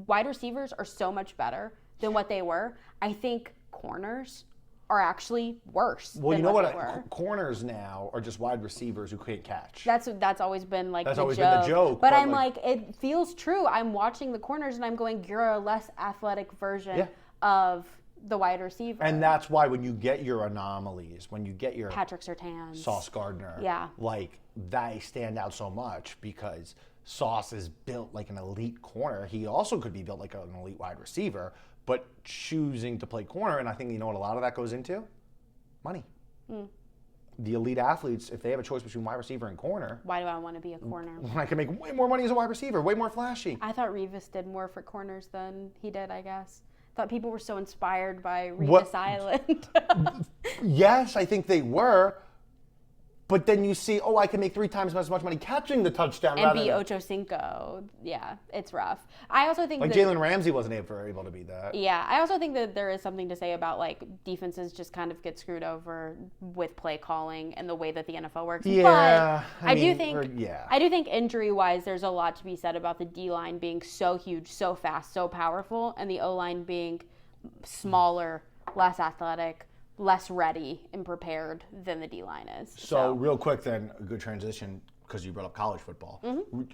wide receivers are so much better than what they were. I think corners are actually worse. Well, than you know what they were. Corners now are just wide receivers who can't catch. That's always been like that's the always joke. Been the joke. But I'm like, it feels true. I'm watching the corners and I'm going, you're a less athletic version of the wide receiver. And that's why when you get your anomalies, when you get your Patrick Surtain, Sauce Gardner, like they stand out so much because Sauce is built like an elite corner. He also could be built like an elite wide receiver, but choosing to play corner, and I think you know what a lot of that goes into? Money. The elite athletes, if they have a choice between wide receiver and corner. Why do I want to be a corner? I can make way more money as a wide receiver, way more flashy. I thought Revis did more for corners than he did, I guess. Thought people were so inspired by Revis Island. Yes, I think they were. But then you see, I can make 3 times as much money catching the touchdown. And be Ocho Cinco. Yeah, it's rough. I also think Jalen Ramsey wasn't able to be that. Yeah, I also think that there is something to say about like defenses just kind of get screwed over with play calling and the way that the NFL works. Yeah, but I do think injury-wise, there's a lot to be said about the D-line being so huge, so fast, so powerful, and the O-line being smaller, less athletic, less ready and prepared than the D-line is. So real quick then, a good transition, because you brought up college football.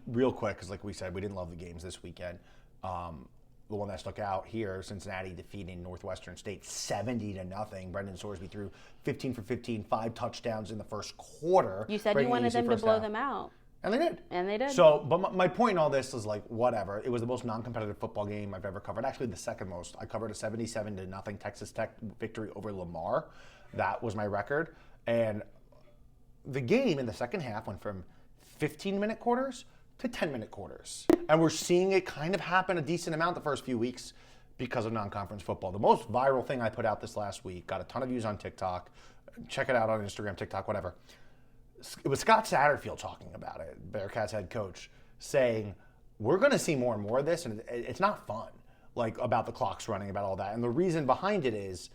Real quick, because like we said, we didn't love the games this weekend. The one that stuck out here, Cincinnati defeating Northwestern State 70-0. Brendan Sorsby threw 15 for 15, 5 touchdowns in the first quarter. You said you wanted them to blow them out. And they did. And they did. So, but my point in all this is like, whatever. It was the most non-competitive football game I've ever covered. Actually, the second most. I covered a 77-0 Texas Tech victory over Lamar. That was my record. And the game in the second half went from 15-minute quarters to 10-minute quarters. And we're seeing it kind of happen a decent amount the first few weeks because of non-conference football. The most viral thing I put out this last week, got a ton of views on TikTok. Check it out on Instagram, TikTok, whatever. It was Scott Satterfield talking about it, Bearcats head coach, saying, we're going to see more and more of this, and it's not fun, like about the clocks running, about all that. And the reason behind it is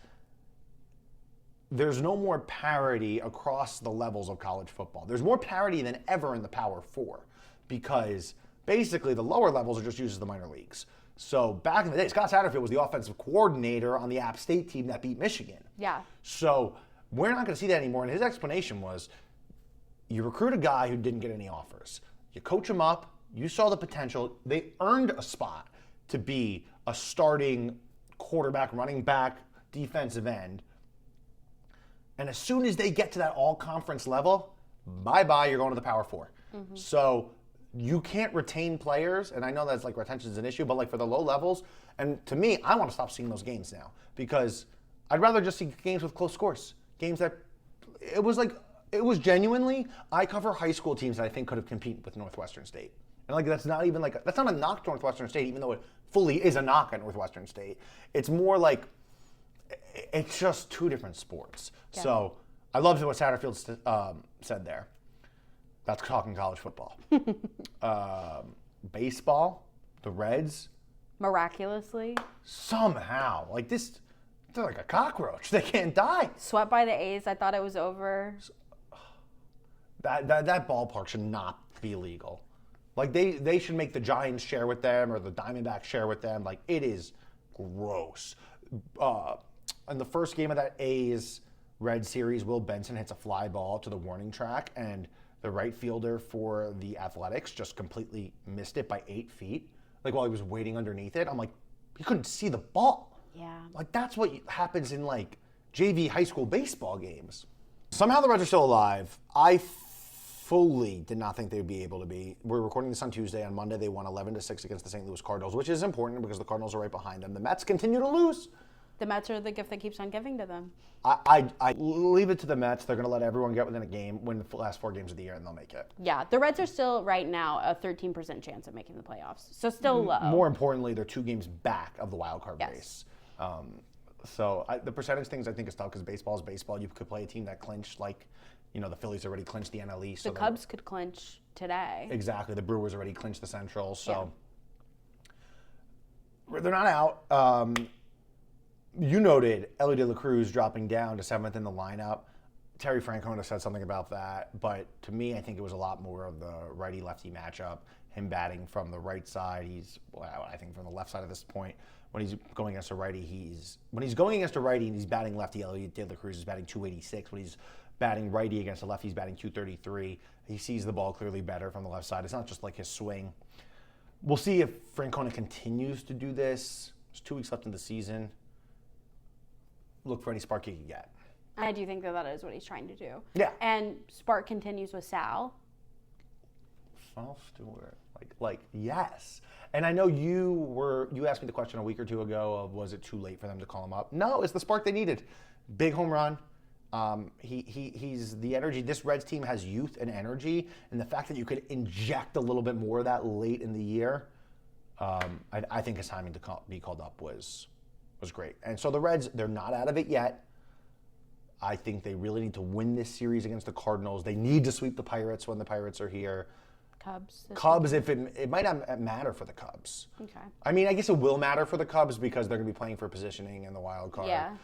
there's no more parity across the levels of college football. There's more parity than ever in the Power Four because basically the lower levels are just used as the minor leagues. So back in the day, Scott Satterfield was the offensive coordinator on the App State team that beat Michigan. Yeah. So we're not going to see that anymore. And his explanation was, you recruit a guy who didn't get any offers. You coach him up. You saw the potential. They earned a spot to be a starting quarterback, running back, defensive end. And as soon as they get to that all-conference level, bye-bye, you're going to the Power Four. So you can't retain players, and I know that's like retention is an issue, but like for the low levels, and to me, I want to stop seeing those games now because I'd rather just see games with close scores. Games that it was genuinely, I cover high school teams that I think could have competed with Northwestern State. And like that's not a knock to Northwestern State, even though it fully is a knock at Northwestern State. It's more like, it's just two different sports. Yeah. So I loved what Satterfield said there. That's talking college football. Baseball, The Reds, miraculously, somehow, like this, they're like a cockroach. They can't die. Swept by the A's. I thought it was over. That ballpark should not be legal. Like they should make the Giants share with them or the Diamondbacks share with them. Like it is gross. In the first game of that A's Red series, Will Benson hits a fly ball to the warning track, and the right fielder for the Athletics just completely missed it by 8 feet. Like while he was waiting underneath it, I'm like, he couldn't see the ball. Yeah. Like that's what happens in like JV high school baseball games. Somehow the Reds are still alive. I fully did not think they would be able to be. We're recording this on Tuesday. On Monday, they won 11-6 against the St. Louis Cardinals, which is important because the Cardinals are right behind them. The Mets continue to lose. The Mets are the gift that keeps on giving to them. I leave it to the Mets. They're going to let everyone get within a game, win the last 4 games of the year, and they'll make it. Yeah, the Reds are still, right now, a 13% chance of making the playoffs. So still low. More importantly, they're 2 games back of the wild card race. So the percentage things I think is tough because baseball is baseball. You could play a team that clinched, like, the Phillies already clinched the NL East. The Cubs could clinch today. Exactly. The Brewers already clinched the Central. So they're not out. You noted Ellie De La Cruz dropping down to 7th in the lineup. Terry Francona said something about that, but to me, I think it was a lot more of the righty-lefty matchup. Him batting from the right side, I think from the left side at this point. When he's going against a righty, when he's going against a righty and he's batting lefty, Elliot De La Cruz is batting 286. When he's batting righty against a lefty, he's batting 233. He sees the ball clearly better from the left side. It's not just like his swing. We'll see if Francona continues to do this. There's 2 weeks left in the season. Look for any spark he can get. I do think that is what he's trying to do. Yeah. And spark continues with Sal. Stewart. Like yes. And I know you asked me the question a week or 2 ago of was it too late for them to call him up? No, it's the spark they needed. Big home run. He's the energy. This Reds team has youth and energy, and the fact that you could inject a little bit more of that late in the year, I think his timing to be called up was great. And so the Reds, they're not out of it yet. I think they really need to win this series against the Cardinals. They need to sweep the Pirates when the Pirates are here. Cubs, if it might not matter for the Cubs. Okay. I mean, I guess it will matter for the Cubs because they're going to be playing for positioning in the wild card. Yeah.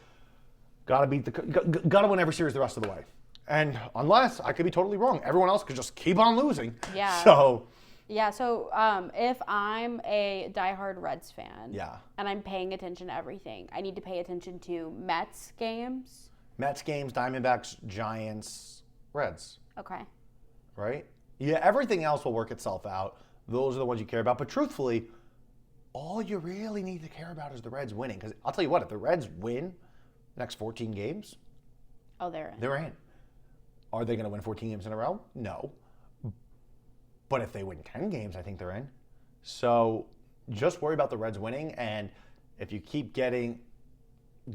Got to win every series the rest of the way. And unless, I could be totally wrong, everyone else could just keep on losing. Yeah. So if I'm a diehard Reds fan and I'm paying attention to everything, I need to pay attention to Mets games, Diamondbacks, Giants, Reds. Okay. Right? Yeah, everything else will work itself out. Those are the ones you care about. But truthfully, all you really need to care about is the Reds winning. Because I'll tell you what, if the Reds win the next 14 games, they're in. They're in. Are they going to win 14 games in a row? No. But if they win 10 games, I think they're in. So just worry about the Reds winning. And if you keep getting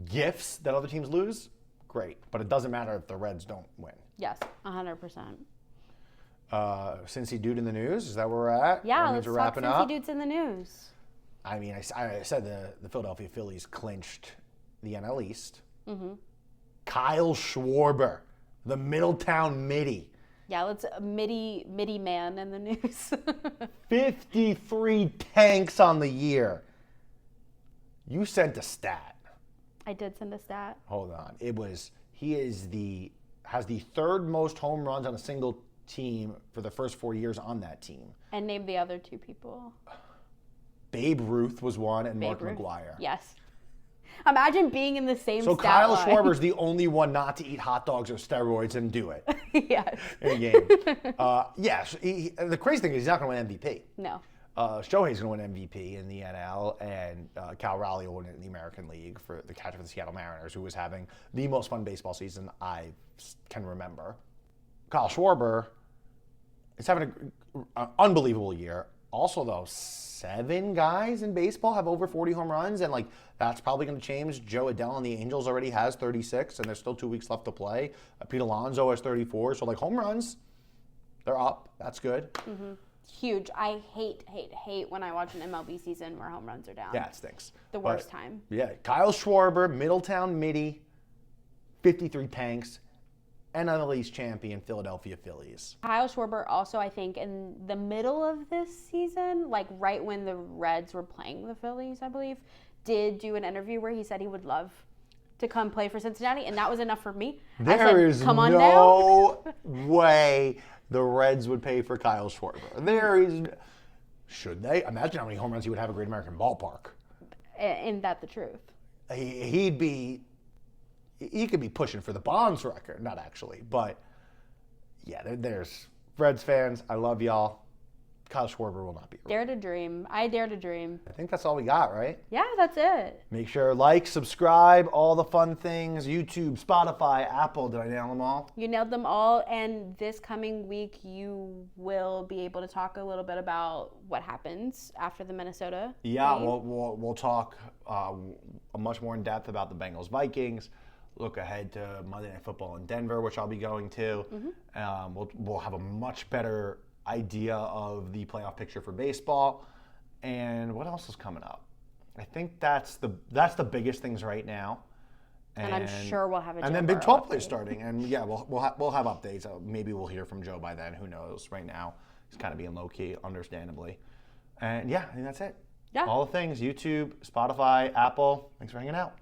gifts that other teams lose, great. But it doesn't matter if the Reds don't win. Yes, 100%. Cincy Dude in the news, is that where we're at? Yeah, let's talk Cincy Dudes in the news. I mean, I said the Philadelphia Phillies clinched the NL East. Mm-hmm. Kyle Schwarber, the Middletown Midi. Yeah, let's Midi man in the news. 53 tanks on the year. You sent a stat. I did send a stat. Hold on. He has the 3rd most home runs on a single team for the first 4 years on that team. And name the other 2 people. Babe Ruth was one, and Mark McGwire. Yes. Imagine being in the same So stat Kyle line. Schwarber's the only one not to eat hot dogs or steroids and do it. Yes. In a game. Yes. The crazy thing is he's not going to win MVP. No. Shohei's going to win MVP in the NL, and Cal Raleigh will win it in the American League for the catcher for the Seattle Mariners, who was having the most fun baseball season I can remember. Kyle Schwarber is having an unbelievable year. Also, though, 7 guys in baseball have over 40 home runs, and that's probably going to change. Joe Adell on the Angels already has 36, and there's still 2 weeks left to play. Pete Alonso has 34, so home runs, they're up. That's good. Mm-hmm. Huge. I hate when I watch an MLB season where home runs are down. Yeah, it stinks. The worst time. Yeah, Kyle Schwarber, Middletown Midi, 53 tanks. NL East champion Philadelphia Phillies. Kyle Schwarber also, I think, in the middle of this season, like right when the Reds were playing the Phillies, I believe, did do an interview where he said he would love to come play for Cincinnati, and that was enough for me. There is no way the Reds would pay for Kyle Schwarber. Should they? Imagine how many home runs he would have at Great American Ballpark. Isn't that the truth? He could be pushing for the Bonds record. Not actually, but yeah, there's Reds fans. I love y'all. Kyle Schwarber will not be around. Dare to dream. I dare to dream. I think that's all we got, right? Yeah, that's it. Make sure like, subscribe, all the fun things. YouTube, Spotify, Apple. Did I nail them all? You nailed them all. And this coming week, you will be able to talk a little bit about what happens after the Minnesota Yeah, game. we'll talk much more in depth about the Bengals Vikings. Look ahead to Monday Night Football in Denver, which I'll be going to. Mm-hmm. We'll have a much better idea of the playoff picture for baseball. And what else is coming up? I think that's the biggest things right now. And I'm sure we'll have a and then Big 12 play starting. And yeah, we'll have updates. Maybe we'll hear from Joe by then. Who knows? Right now, he's kind of being low key, understandably. And yeah, I think that's it. Yeah. All the things: YouTube, Spotify, Apple. Thanks for hanging out.